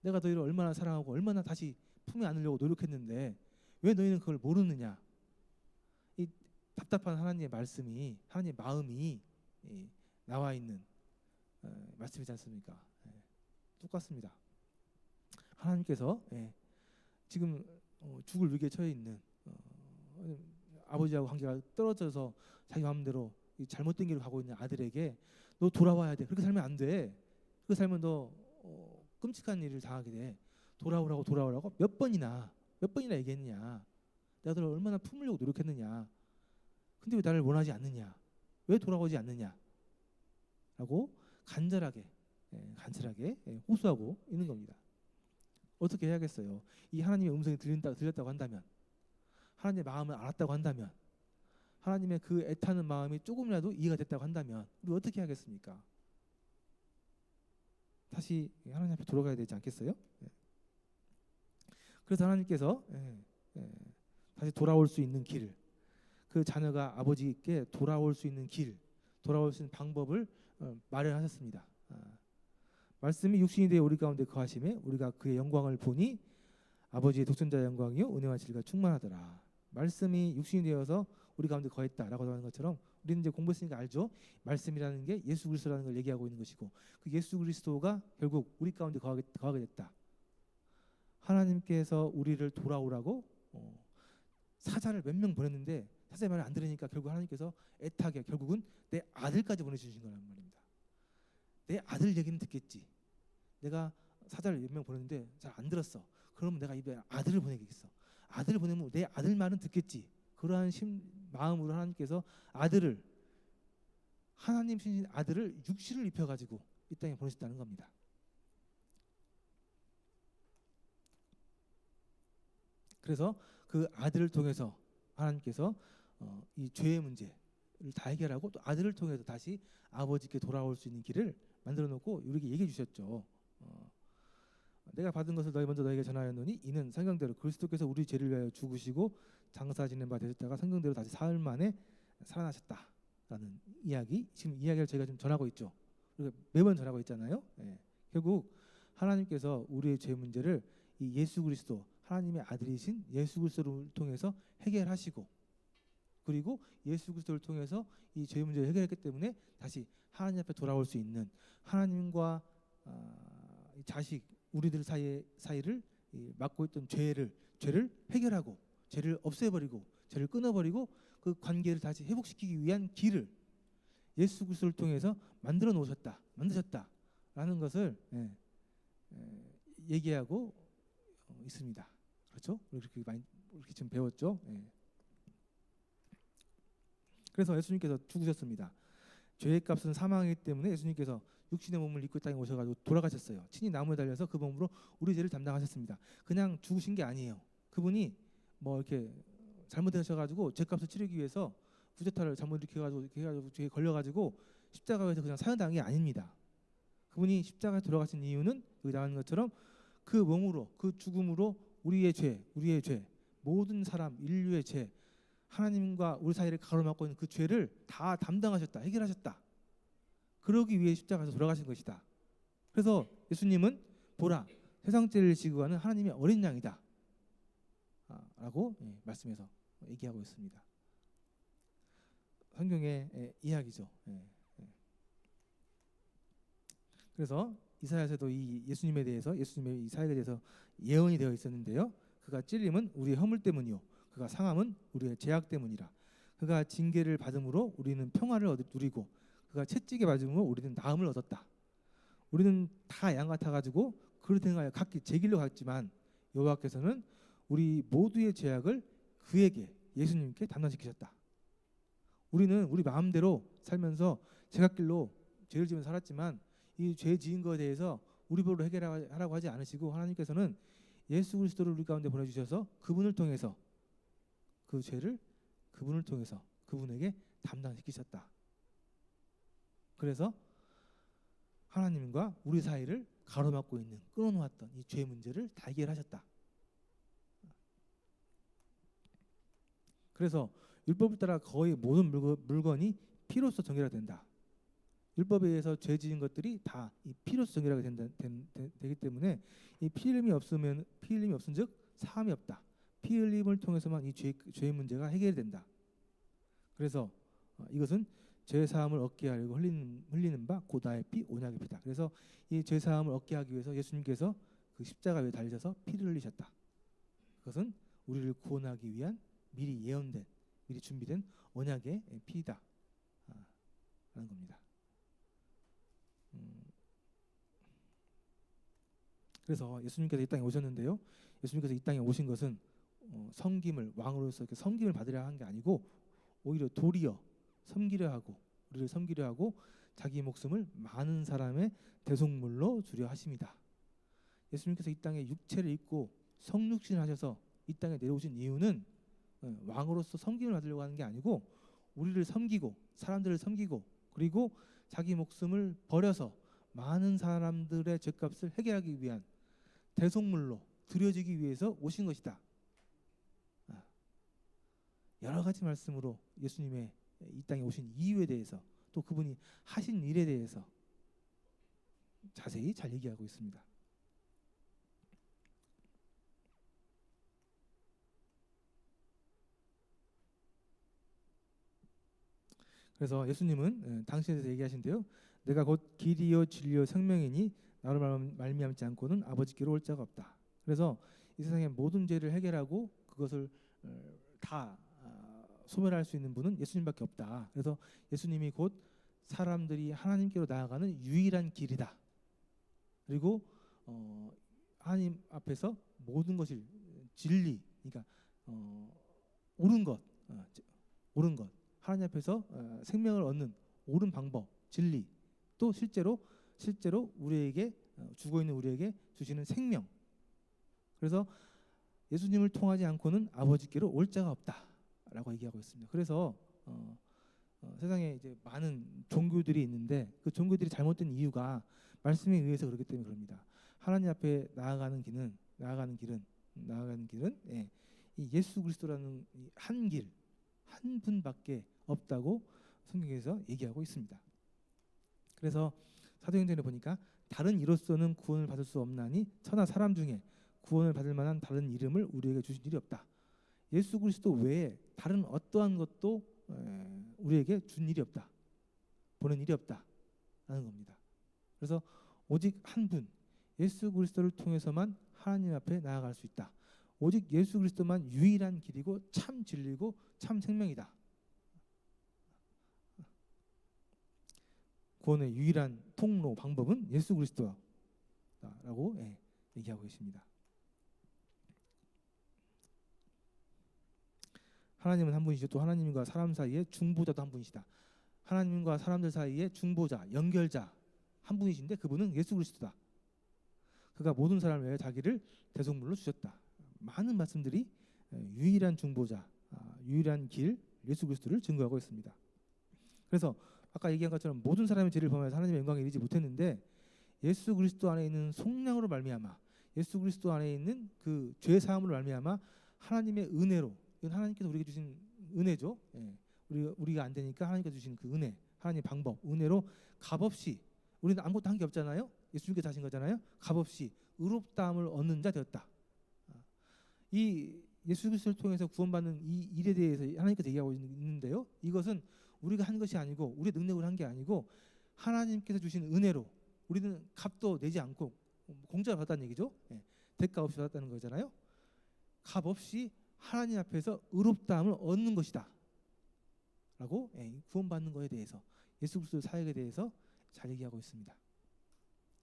내가 너희를 얼마나 사랑하고 얼마나 다시 품에 안으려고 노력했는데 왜 너희는 그걸 모르느냐. 이 답답한 하나님의 말씀이, 하나님의 마음이 나와 있는 말씀이지 않습니까? 똑같습니다. 하나님께서 지금 죽을 위기에 처해 있는 아버지하고 관계가 떨어져서 자기 마음대로 잘못된 길로 가고 있는 아들에게 너 돌아와야 돼. 그렇게 살면 안 돼. 그렇게 살면 너 끔찍한 일을 당하게 돼. 돌아오라고 몇 번이나 얘기했느냐. 내가 너를 얼마나 품으려고 노력했느냐. 근데 왜 나를 원하지 않느냐. 왜 돌아오지 않느냐. 라고 간절하게 호소하고 있는 겁니다. 어떻게 해야겠어요? 이 하나님의 음성이 들렸다고 한다면, 하나님의 마음을 알았다고 한다면, 하나님의 그 애타는 마음이 조금이라도 이해가 됐다고 한다면 우리 어떻게 하겠습니까? 다시 하나님 앞에 돌아가야 되지 않겠어요? 그래서 하나님께서 다시 돌아올 수 있는 길, 그 자녀가 아버지께 돌아올 수 있는 길, 돌아올 수 있는 방법을 마련하셨습니다. 말씀이 육신이 되어 우리 가운데 거하심에 우리가 그의 영광을 보니 아버지의 독생자의 영광이요 은혜와 진리가 충만하더라. 말씀이 육신이 되어서 우리 가운데 거했다라고 하는 것처럼 우리는 이제 공부했으니까 알죠. 말씀이라는 게 예수 그리스도라는 걸 얘기하고 있는 것이고, 그 예수 그리스도가 결국 우리 가운데 거하게 됐다. 하나님께서 우리를 돌아오라고 사자를 몇 명 보냈는데 사자의 말을 안 들으니까 결국 하나님께서 애타게 결국은 내 아들까지 보내주신 거란 말입니다. 내 아들 얘기는 듣겠지. 내가 사자를 몇 명 보냈는데 잘 안 들었어. 그러면 내가 입에 아들을 보내겠어. 아들을 보내면 내 아들 말은 듣겠지. 그러한 마음으로 하나님께서 아들을, 하나님 신신 아들을 육신을 입혀가지고 이 땅에 보내셨다는 겁니다. 그래서 그 아들을 통해서 하나님께서 이 죄의 문제를 다 해결하고 또 아들을 통해서 다시 아버지께 돌아올 수 있는 길을 만들어 놓고 우리에게 얘기해 주셨죠. 내가 받은 것을 먼저 너에게 전하였노니 이는 성경대로 그리스도께서 우리 죄를 위하여 죽으시고 장사 지낸 바 되셨다가 성경대로 다시 사흘 만에 살아나셨다라는 이야기, 지금 이야기를 저희가 지금 전하고 있죠. 우리가 매번 전하고 있잖아요. 결국 하나님께서 우리의 죄 문제를 이 예수 그리스도, 하나님의 아들이신 예수 그리스도를 통해서 해결하시고, 그리고 예수 그리스도를 통해서 이 죄 문제를 해결했기 때문에 다시 하나님 앞에 돌아올 수 있는, 하나님과 자식, 우리들 사이를 막고 있던 죄를 해결하고 죄를 없애버리고 죄를 끊어버리고 그 관계를 다시 회복시키기 위한 길을 예수 그리스도를 통해서 만드셨다라는 것을 얘기하고 있습니다. 그렇죠? 이렇게 많이 이렇게 지금 배웠죠. 그래서 예수님께서 죽으셨습니다. 죄의 값은 사망이기 때문에 예수님께서 육신의 몸을 입고 땅에 오셔가지고 돌아가셨어요. 친히 나무에 달려서 그 몸으로 우리 죄를 담당하셨습니다. 그냥 죽으신 게 아니에요. 그분이 뭐 이렇게 잘못하셔가지고 죄값을 치르기 위해서 구제타를 잘못 이렇게 해가지고 죄에 걸려가지고 십자가에서 그냥 사형당한 게 아닙니다. 그분이 십자가에 돌아가신 이유는 여기 나오는 것처럼 그 몸으로, 그 죽음으로 우리의 죄, 모든 사람 인류의 죄, 하나님과 우리 사이를 가로막고 있는 그 죄를 다 담당하셨다, 해결하셨다. 그러기 위해 십자가에서 돌아가신 것이다. 그래서 예수님은 보라, 세상 죄를 지고 가는 하나님의 어린 양이다 라고 말씀해서 얘기하고 있습니다. 성경의 이야기죠. 그래서 이사야서도 이 예수님에 대해서, 예수님의 이 사역에 대해서 예언이 되어 있었는데요. 그가 찔림은 우리의 허물 때문이요, 그가 상함은 우리의 죄악 때문이라. 그가 징계를 받음으로 우리는 평화를 누리고 그가 채찍에 맞음으로 우리는 나음을 얻었다. 우리는 다 양 같아가지고 그릇 행하여 각기 제 길로 갔지만 여호와께서는 우리 모두의 죄악을 그에게, 예수님께 담당시키셨다. 우리는 우리 마음대로 살면서 제갓길로 죄를 지으며 살았지만 이 죄 지은 것에 대해서 우리 법으로 해결하라고 하지 않으시고 하나님께서는 예수 그리스도를 우리 가운데 보내주셔서 그분을 통해서 그 죄를 그분을 통해서 그분에게 담당시키셨다. 그래서 하나님과 우리 사이를 가로막고 있는, 끊어놓았던 이 죄 문제를 다 해결하셨다. 그래서 율법을 따라 거의 모든 물건이 피로써 정결화 된다. 율법에 의해서 죄 지은 것들이 다 이 피로써 정결하게 되기 때문에 이 피 흘림이 없은즉 사함이 없다. 피 흘림을 통해서만 이 죄의 문제가 해결된다. 그래서 이것은 죄 사함을 얻게 하려고 흘리는 바 곧 나의 피, 언약의 피다. 그래서 이 죄 사함을 얻게 하기 위해서 예수님께서 그 십자가 위에 달리셔서 피를 흘리셨다. 그것은 우리를 구원하기 위한 미리 예언된, 미리 준비된 언약의 피이다 라는 겁니다. 그래서 예수님께서 이 땅에 오셨는데요. 예수님께서 이 땅에 오신 것은 섬김을, 왕으로서 이렇게 섬김을 받으려 한 게 아니고 오히려 도리어 우리를 섬기려 하고 자기 목숨을 많은 사람의 대속물로 주려 하십니다. 예수님께서 이 땅에 육체를 입고 성육신을 하셔서 이 땅에 내려오신 이유는 왕으로서 섬김을 받으려고 하는 게 아니고 우리를 섬기고 사람들을 섬기고 그리고 자기 목숨을 버려서 많은 사람들의 죄값을 해결하기 위한 대속물로 드려지기 위해서 오신 것이다. 여러 가지 말씀으로 예수님의 이 땅에 오신 이유에 대해서 또 그분이 하신 일에 대해서 자세히 잘 얘기하고 있습니다. 그래서 예수님은 당신에 대해서 얘기하신대요. 내가 곧 길이요 진리요 생명이니 나로 말미암지 않고는 아버지께로 올 자가 없다. 그래서 이 세상의 모든 죄를 해결하고 그것을 다 소멸할 수 있는 분은 예수님밖에 없다. 그래서 예수님이 곧 사람들이 하나님께로 나아가는 유일한 길이다. 그리고 하나님 앞에서 모든 것이 진리, 그러니까 옳은 것, 하나님 앞에서 생명을 얻는 옳은 방법, 진리, 또 실제로 우리에게 죽어 있는 우리에게 주시는 생명. 그래서 예수님을 통하지 않고는 아버지께로 올 자가 없다라고 얘기하고 있습니다. 그래서 세상에 이제 많은 종교들이 있는데 그 종교들이 잘못된 이유가 말씀에 의해서 그렇기 때문에 그럽니다. 하나님 앞에 나아가는 길은 이 예수 그리스도라는 한 길, 한 분밖에 없다고 성경에서 얘기하고 있습니다. 그래서 사도행전에 보니까 다른 이로서는 구원을 받을 수 없나니 천하 사람 중에 구원을 받을 만한 다른 이름을 우리에게 주신 일이 없다. 예수 그리스도 외에 다른 어떠한 것도 우리에게 준 일이 없다. 보낸 일이 없다라는 겁니다. 그래서 오직 한 분, 예수 그리스도를 통해서만 하나님 앞에 나아갈 수 있다. 오직 예수 그리스도만 유일한 길이고 참 진리고 참 생명이다. 구원의 유일한 통로 방법은 예수 그리스도라고 얘기하고 있습니다. 하나님은 한 분이시죠. 또 하나님과 사람 사이의 중보자도 한 분이시다. 하나님과 사람들 사이의 중보자, 연결자 한 분이신데 그분은 예수 그리스도다. 그가 모든 사람을 위해 자기를 대속물로 주셨다. 많은 말씀들이 유일한 중보자, 유일한 길, 예수 그리스도를 증거하고 있습니다. 그래서 아까 얘기한 것처럼 모든 사람의 죄를 범하여서 하나님의 영광에 이르지 못했는데 예수 그리스도 안에 있는 속량으로 말미암아, 예수 그리스도 안에 있는 그 죄 사함으로 말미암아 하나님의 은혜로, 이건 하나님께서 우리에게 주신 은혜죠. 예. 우리가 안 되니까 하나님께서 주신 그 은혜, 하나님의 방법, 은혜로 값없이, 우리는 아무것도 한 게 없잖아요. 예수님께서 하신 거잖아요. 값없이 의롭다함을 얻는 자 되었다. 이 예수 그리스도를 통해서 구원받는 이 일에 대해서 하나님께서 얘기하고 있는데요. 이것은 우리가 한 것이 아니고 우리의 능력으로 한 게 아니고 하나님께서 주신 은혜로, 우리는 값도 내지 않고 공짜로 받았다는 얘기죠. 예. 대가 없이 받았다는 거잖아요. 값 없이 하나님 앞에서 의롭다함을 얻는 것이다 라고, 구원받는 것에 대해서, 예수 그리스도의 사역에 대해서 잘 얘기하고 있습니다.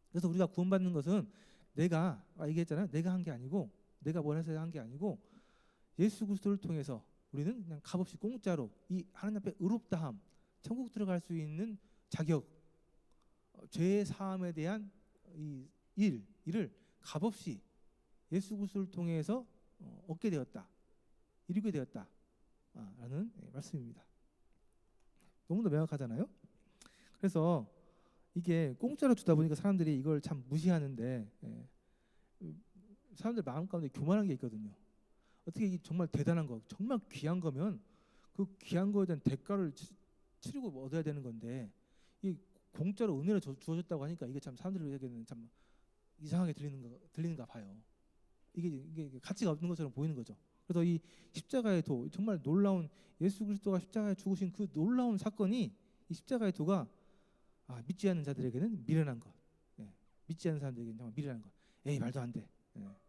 그래서 우리가 구원받는 것은 내가, 얘기했잖아요. 내가 한 게 아니고, 내가 뭘 해서 한 게 아니고, 예수 그리스도를 통해서 우리는 그냥 값없이 공짜로 이 하나님 앞에 의롭다함, 천국 들어갈 수 있는 자격, 죄 사함에 대한 이 일을 값없이 예수 그리스도를 통해서 얻게 되었다, 이루게 되었다 라는 말씀입니다. 너무나 명확하잖아요. 그래서 이게 공짜로 주다 보니까 사람들이 이걸 참 무시하는데, 사람들 마음 가운데 교만한 게 있거든요. 어떻게 이게 정말 대단한 거, 정말 귀한 거면 그 귀한 거에 대한 대가를 치르고 얻어야 되는 건데, 이 공짜로 은혜로 주어졌다고 하니까 이게 참 사람들에게는 참 이상하게 들리는가 봐요. 이게 가치가 없는 것처럼 보이는 거죠. 그래서 이 십자가의 도, 정말 놀라운, 예수 그리스도가 십자가에 죽으신 그 놀라운 사건이, 이 십자가의 도가 믿지 않는 자들에게는 미련한 것, 믿지 않는 사람들에게는 정말 미련한 것, 에이 말도 안 돼,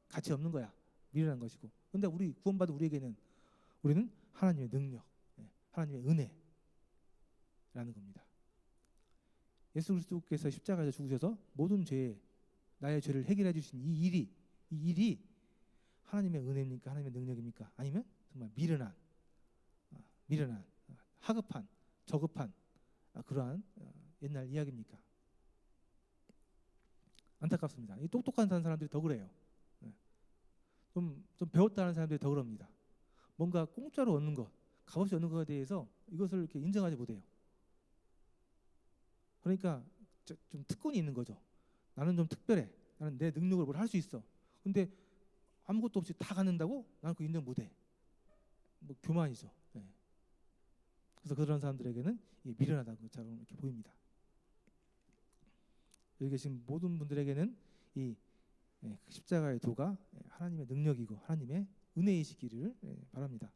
가치 없는 거야, 미련한 것이고. 그런데 우리 구원받은 우리에게는, 우리는 하나님의 능력, 하나님의 은혜라는 겁니다. 예수 그리스도께서 십자가에서 죽으셔서 모든 죄, 나의 죄를 해결해 주신 이 일이 하나님의 은혜입니까? 하나님의 능력입니까? 아니면 정말 미련한, 하급한, 저급한 그러한 옛날 이야기입니까? 안타깝습니다. 이 똑똑한 사람들이 더 그래요. 좀 배웠다는 사람들이 더 그럽니다. 뭔가 공짜로 얻는 것, 값없이 얻는 것에 대해서 이것을 이렇게 인정하지 못해요. 그러니까 좀 특권이 있는 거죠. 나는 좀 특별해. 나는 내 능력으로 뭘 할 수 있어. 근데 아무것도 없이 다 갖는다고? 나는 그거 인정 못해. 뭐 교만이죠. 그래서 그런 사람들에게는 미련하다는 것처럼 이렇게 보입니다. 여기 계신 모든 분들에게는 이 십자가의 도가 하나님의 능력이고 하나님의 은혜이시기를 바랍니다.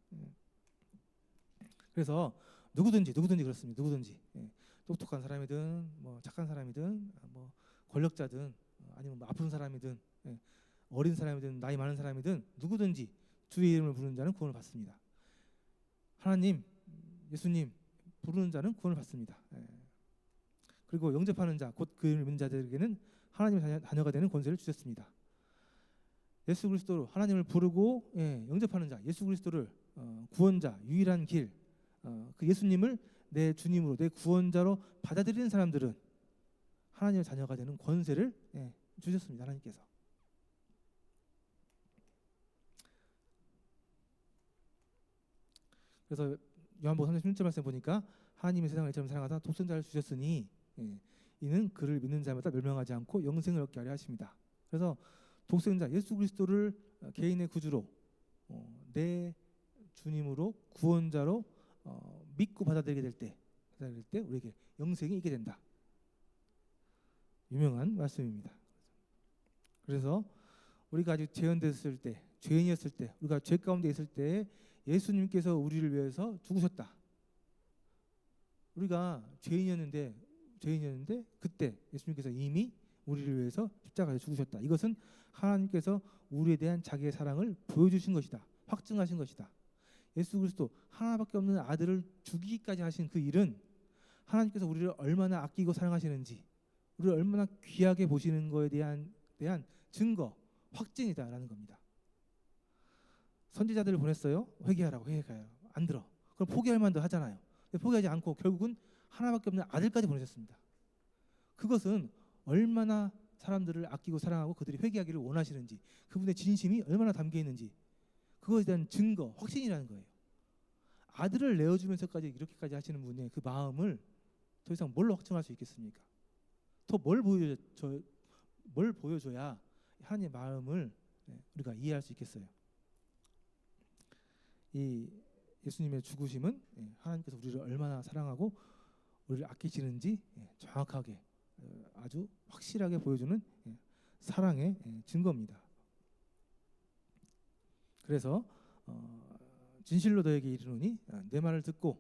그래서 누구든지 그렇습니다. 누구든지, 똑똑한 사람이든 뭐 착한 사람이든 뭐 권력자든 아니면 뭐 아픈 사람이든 어린 사람이든 나이 많은 사람이든 누구든지 주의 이름을 부르는 자는 구원을 받습니다. 하나님, 예수님 부르는 자는 구원을 받습니다. 그리고 영접하는 자, 곧 그 이름을 믿는 자들에게는 하나님의 자녀가 되는 권세를 주셨습니다. 예수 그리스도로 하나님을 부르고 영접하는 자, 예수 그리스도를 구원자, 유일한 길, 그 예수님을 내 주님으로, 내 구원자로 받아들이는 사람들은 하나님의 자녀가 되는 권세를 주셨습니다. 하나님께서. 그래서 요한복음 3:16절 말씀 보니까 하나님이 세상을 이처럼 사랑하사 독생자를 주셨으니 이는 그를 믿는 자마다 멸망하지 않고 영생을 얻게 하려 하십니다. 그래서 독생자 예수 그리스도를 개인의 구주로, 내 주님으로, 구원자로 믿고 받아들이게 될 때 우리에게 영생이 있게 된다. 유명한 말씀입니다. 그래서 우리가 아직 죄인이었을 때, 우리가 죄 가운데 있을 때 예수님께서 우리를 위해서 죽으셨다. 우리가 죄인이었는데 그때 예수님께서 이미 우리를 위해서 십자가에 죽으셨다. 이것은 하나님께서 우리에 대한 자기의 사랑을 보여주신 것이다. 확증하신 것이다. 예수 그리스도 하나밖에 없는 아들을 죽이기까지 하신 그 일은 하나님께서 우리를 얼마나 아끼고 사랑하시는지, 우리를 얼마나 귀하게 보시는 것에 대한 증거, 확증이다라는 겁니다. 선지자들을 보냈어요. 회개하라고. 안 들어. 그럼 포기할 만도 하잖아요. 포기하지 않고 결국은 하나밖에 없는 아들까지 보내셨습니다. 그것은 얼마나 사람들을 아끼고 사랑하고 그들이 회개하기를 원하시는지, 그분의 진심이 얼마나 담겨 있는지, 그것에 대한 증거, 확신이라는 거예요. 아들을 내어주면서까지 이렇게까지 하시는 분의 그 마음을 더 이상 뭘로 확증할 수 있겠습니까? 더 뭘 뭘 보여줘야 하나님의 마음을 우리가 이해할 수 있겠어요. 이 예수님의 죽으심은 하나님께서 우리를 얼마나 사랑하고 우리를 아끼시는지 정확하게 아주 확실하게 보여주는 사랑의 증거입니다. 그래서 진실로 너에게 이르노니 내 말을 듣고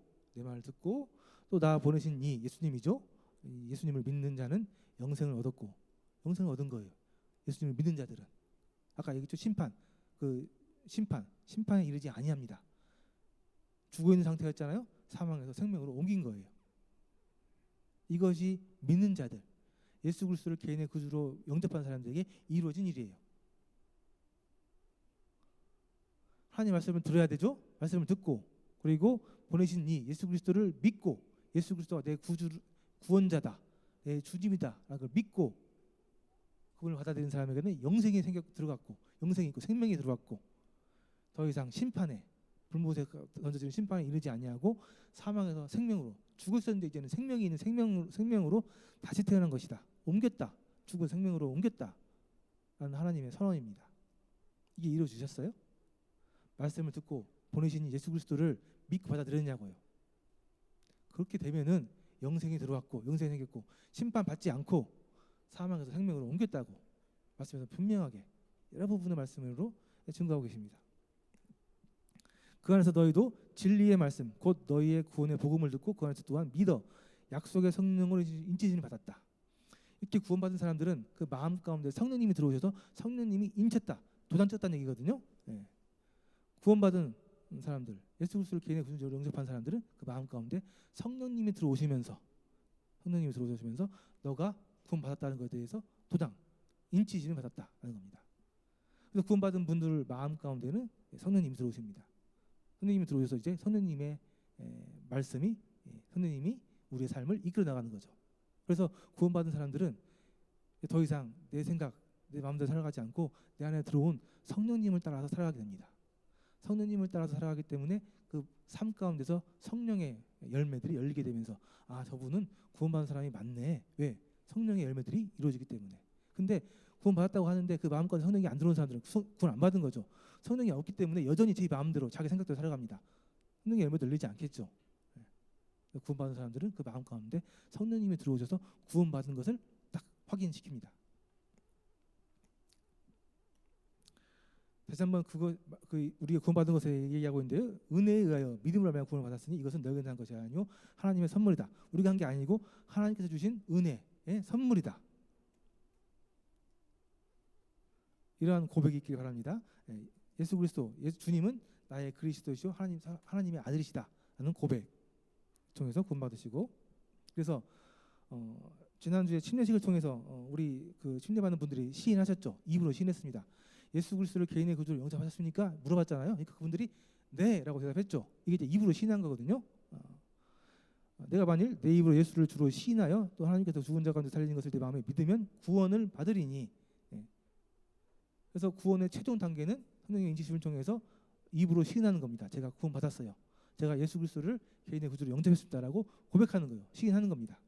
또 나 보내신 이 예수님이죠. 이 예수님을 믿는 자는 영생을 얻었고, 영생을 얻은 거예요. 예수님을 믿는 자들은 아까 얘기했죠. 심판에 이르지 아니합니다. 죽어 있는 상태였잖아요. 사망에서 생명으로 옮긴 거예요. 이것이 믿는 자들, 예수 그리스도를 개인의 구주로 영접한 사람들에게 이루어진 일이에요. 하나님 말씀을 들어야 되죠. 말씀을 듣고, 그리고 보내신 이 예수 그리스도를 믿고, 예수 그리스도가 내 구원자다, 내 주님이다 라고 믿고 그분을 받아들이는 사람에게는 영생이 들어갔고, 영생이 있고 생명이 들어갔고, 더 이상 심판에, 불못에 던져지는 심판에 이르지 아니하고 사망에서 생명으로, 죽었었는데 이제는 생명이 있는 생명으로 다시 태어난 것이다. 옮겼다. 죽은 생명으로 옮겼다 라는 하나님의 선언입니다. 이게 이루어지셨어요? 말씀을 듣고 보내신 예수 그리스도를 믿고 받아들였냐고요. 그렇게 되면은 영생이 들어왔고, 영생이 생겼고, 심판받지 않고 사망에서 생명으로 옮겼다고 말씀에서 분명하게 여러 부분의 말씀으로 증거하고 계십니다. 그 안에서 너희도 진리의 말씀 곧 너희의 구원의 복음을 듣고 그 안에서 또한 믿어 약속의 성령으로 인치심을 받았다. 이렇게 구원받은 사람들은 그 마음 가운데 성령님이 들어오셔서 성령님이 인쳤다, 도장쳤다는 얘기거든요. 구원받은 사람들, 예수 그리스도를 개인의 구주로 영접한 사람들은 그 마음 가운데 성령님이 들어오시면서 너가 구원받았다는 것에 대해서 도장, 인치심을 받았다는 겁니다. 그래서 구원받은 분들 마음 가운데는 성령님이 들어오십니다. 성령님이 들어오셔서 이제 성령님의 말씀이, 성령님이 우리의 삶을 이끌어 나가는 거죠. 그래서 구원받은 사람들은 더 이상 내 생각, 내 마음대로 살아가지 않고 내 안에 들어온 성령님을 따라서 살아가게 됩니다. 성령님을 따라서 살아가기 때문에 그 삶 가운데서 성령의 열매들이 열리게 되면서 아, 저분은 구원받은 사람이 맞네. 왜? 성령의 열매들이 이루어지기 때문에. 근데 구원받았다고 하는데 그 마음 가운데 성령이 안 들어온 사람들은 구원 안 받은 거죠. 성령이 없기 때문에 여전히 제 마음대로 자기 생각대로 살아갑니다. 성령의 열매도 열리지 않겠죠. 구원받은 사람들은 그 마음 가운데 성령님이 들어오셔서 구원받은 것을 딱 확인시킵니다. 다시 한번 우리가 구원받은 것에 얘기하고 있는데요. 은혜에 의하여 믿음으로 말미암아 구원을 받았으니 이것은 너희가 한 것이 아니요 하나님의 선물이다. 우리가 한 게 아니고 하나님께서 주신 은혜의 선물이다. 이러한 고백이 있길 바랍니다. 예수 그리스도, 주님은 나의 그리스도시요 하나님의 아들이시다 라는 고백 통해서 구원받으시고, 그래서 지난주에 침례식을 통해서 우리 그 침례받는 분들이 시인하셨죠. 입으로 시인했습니다. 예수 그리스도를 개인의 구주로 영접하셨습니까? 물어봤잖아요. 그러니까 그분들이 네 라고 대답했죠. 이게 이제 입으로 시인한 거거든요. 내가 만일 내 입으로 예수를 주로 시인하여 또 하나님께서 죽은 자 가운데 살리는 것을 내 마음에 믿으면 구원을 받으리니. 그래서 구원의 최종 단계는 성령의 인치심을 통해서 입으로 시인하는 겁니다. 제가 구원 받았어요. 제가 예수 그리스도를 개인의 구주로 영접했습니다라고 고백하는 거예요. 시인하는 겁니다.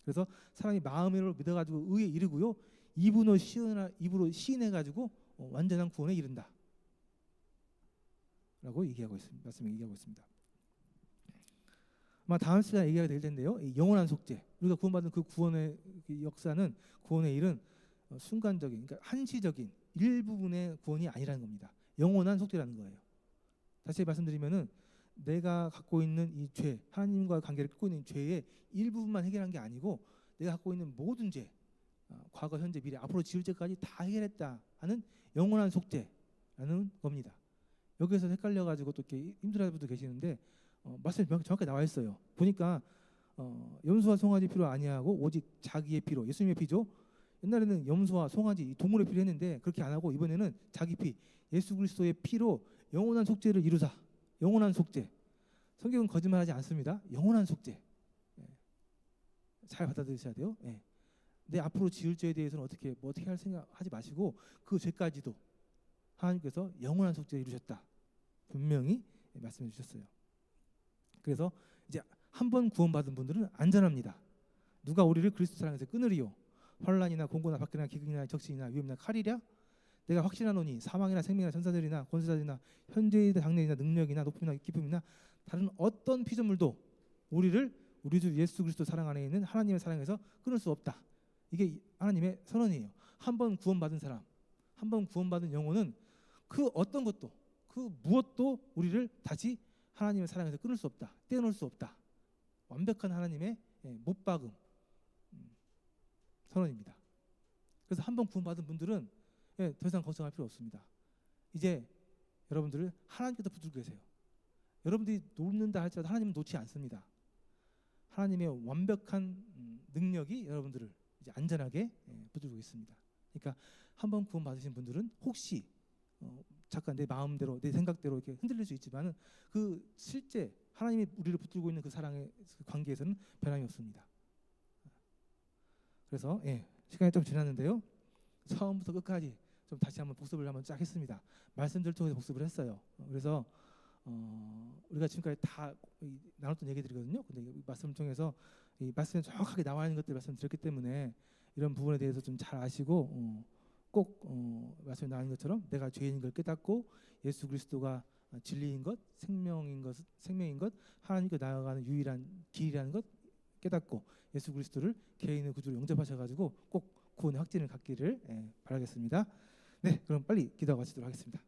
그래서 사람이 마음으로 믿어가지고 의에 이르고요, 입으로 시인해가지고 완전한 구원에 이른다 라고 얘기하고 있습니다. 말씀을 얘기하고 있습니다. 아마 다음 시간에 얘기가 될 텐데요, 이 영원한 속죄, 우리가 구원받은 그 구원의 역사는, 구원의 일은 순간적인, 그러니까 한시적인 일부분의 구원이 아니라는 겁니다. 영원한 속죄라는 거예요. 다시 말씀드리면은 내가 갖고 있는 이 죄, 하나님과 관계를 끊고 있는 죄의 일부분만 해결한 게 아니고 내가 갖고 있는 모든 죄, 과거, 현재, 미래, 앞으로 지을 죄까지 다 해결했다 하는 영원한 속죄라는 겁니다. 여기서 헷갈려가지고 또 이렇게 힘들어하는 분도 계시는데 말씀이 정확하게 나와 있어요. 보니까 염소와 송아지 피로 아니하고 오직 자기의 피로, 예수님의 피죠. 옛날에는 염소와 송아지, 동물의 피로 했는데 그렇게 안 하고 이번에는 자기 피, 예수 그리스도의 피로 영원한 속죄를 이루사. 영원한 속죄. 성경은 거짓말하지 않습니다. 영원한 속죄. 잘 받아들이셔야 돼요. 내 앞으로 지을 죄에 대해서는 어떻게 할 생각하지 마시고 그 죄까지도 하나님께서 영원한 속죄를 이루셨다. 분명히 말씀해 주셨어요. 그래서 이제 한 번 구원받은 분들은 안전합니다. 누가 우리를 그리스도 사랑에서 끊으리요? 환난이나 공고나 박해나 기근이나 적신이나 위험이나 칼이랴 내가 확신하노니 사망이나 생명이나 전사들이나 권세자들이나 현재이나 장래이나 능력이나 높음이나 기쁨이나 다른 어떤 피조물도 우리를 우리 주 예수 그리스도 사랑 안에 있는 하나님의 사랑에서 끊을 수 없다. 이게 하나님의 선언이에요. 한 번 구원받은 사람, 한 번 구원받은 영혼은 그 어떤 것도 그 무엇도 우리를 다시 하나님의 사랑에서 끊을 수 없다. 떼어놓을 수 없다. 완벽한 하나님의 못박음 선언입니다. 그래서 한 번 구원받은 분들은 더 이상 걱정할 필요 없습니다. 이제 여러분들은 하나님께서 붙들고 계세요. 여러분들이 놓는다 할지라도 하나님은 놓지 않습니다. 하나님의 완벽한 능력이 여러분들을 이제 안전하게 붙들고 있습니다. 그러니까 한 번 구원 받으신 분들은 혹시 잠깐 내 마음대로 내 생각대로 이렇게 흔들릴 수 있지만은 그 실제 하나님이 우리를 붙들고 있는 그 사랑의 관계에서는 변함이 없습니다. 그래서 시간이 좀 지났는데요. 처음부터 끝까지 좀 다시 한번 복습을 한번 쫙 했습니다. 말씀들 통해서 복습을 했어요. 그래서 우리가 지금까지 다 나눴던 얘기들이거든요. 근데 이 말씀을 통해서 이 말씀에 정확하게 나와 있는 것들 말씀드렸기 때문에 이런 부분에 대해서 좀 잘 아시고 꼭 말씀에 나와 있는 것처럼 내가 죄인인 걸 깨닫고 예수 그리스도가 진리인 것, 생명인 것, 하나님께 나아가는 유일한 길이라는 것 깨닫고 예수 그리스도를 개인의 구주로 영접하셔가지고 꼭 구원의 확신을 갖기를 바라겠습니다. 네, 그럼 빨리 기도하고 마치도록 하겠습니다.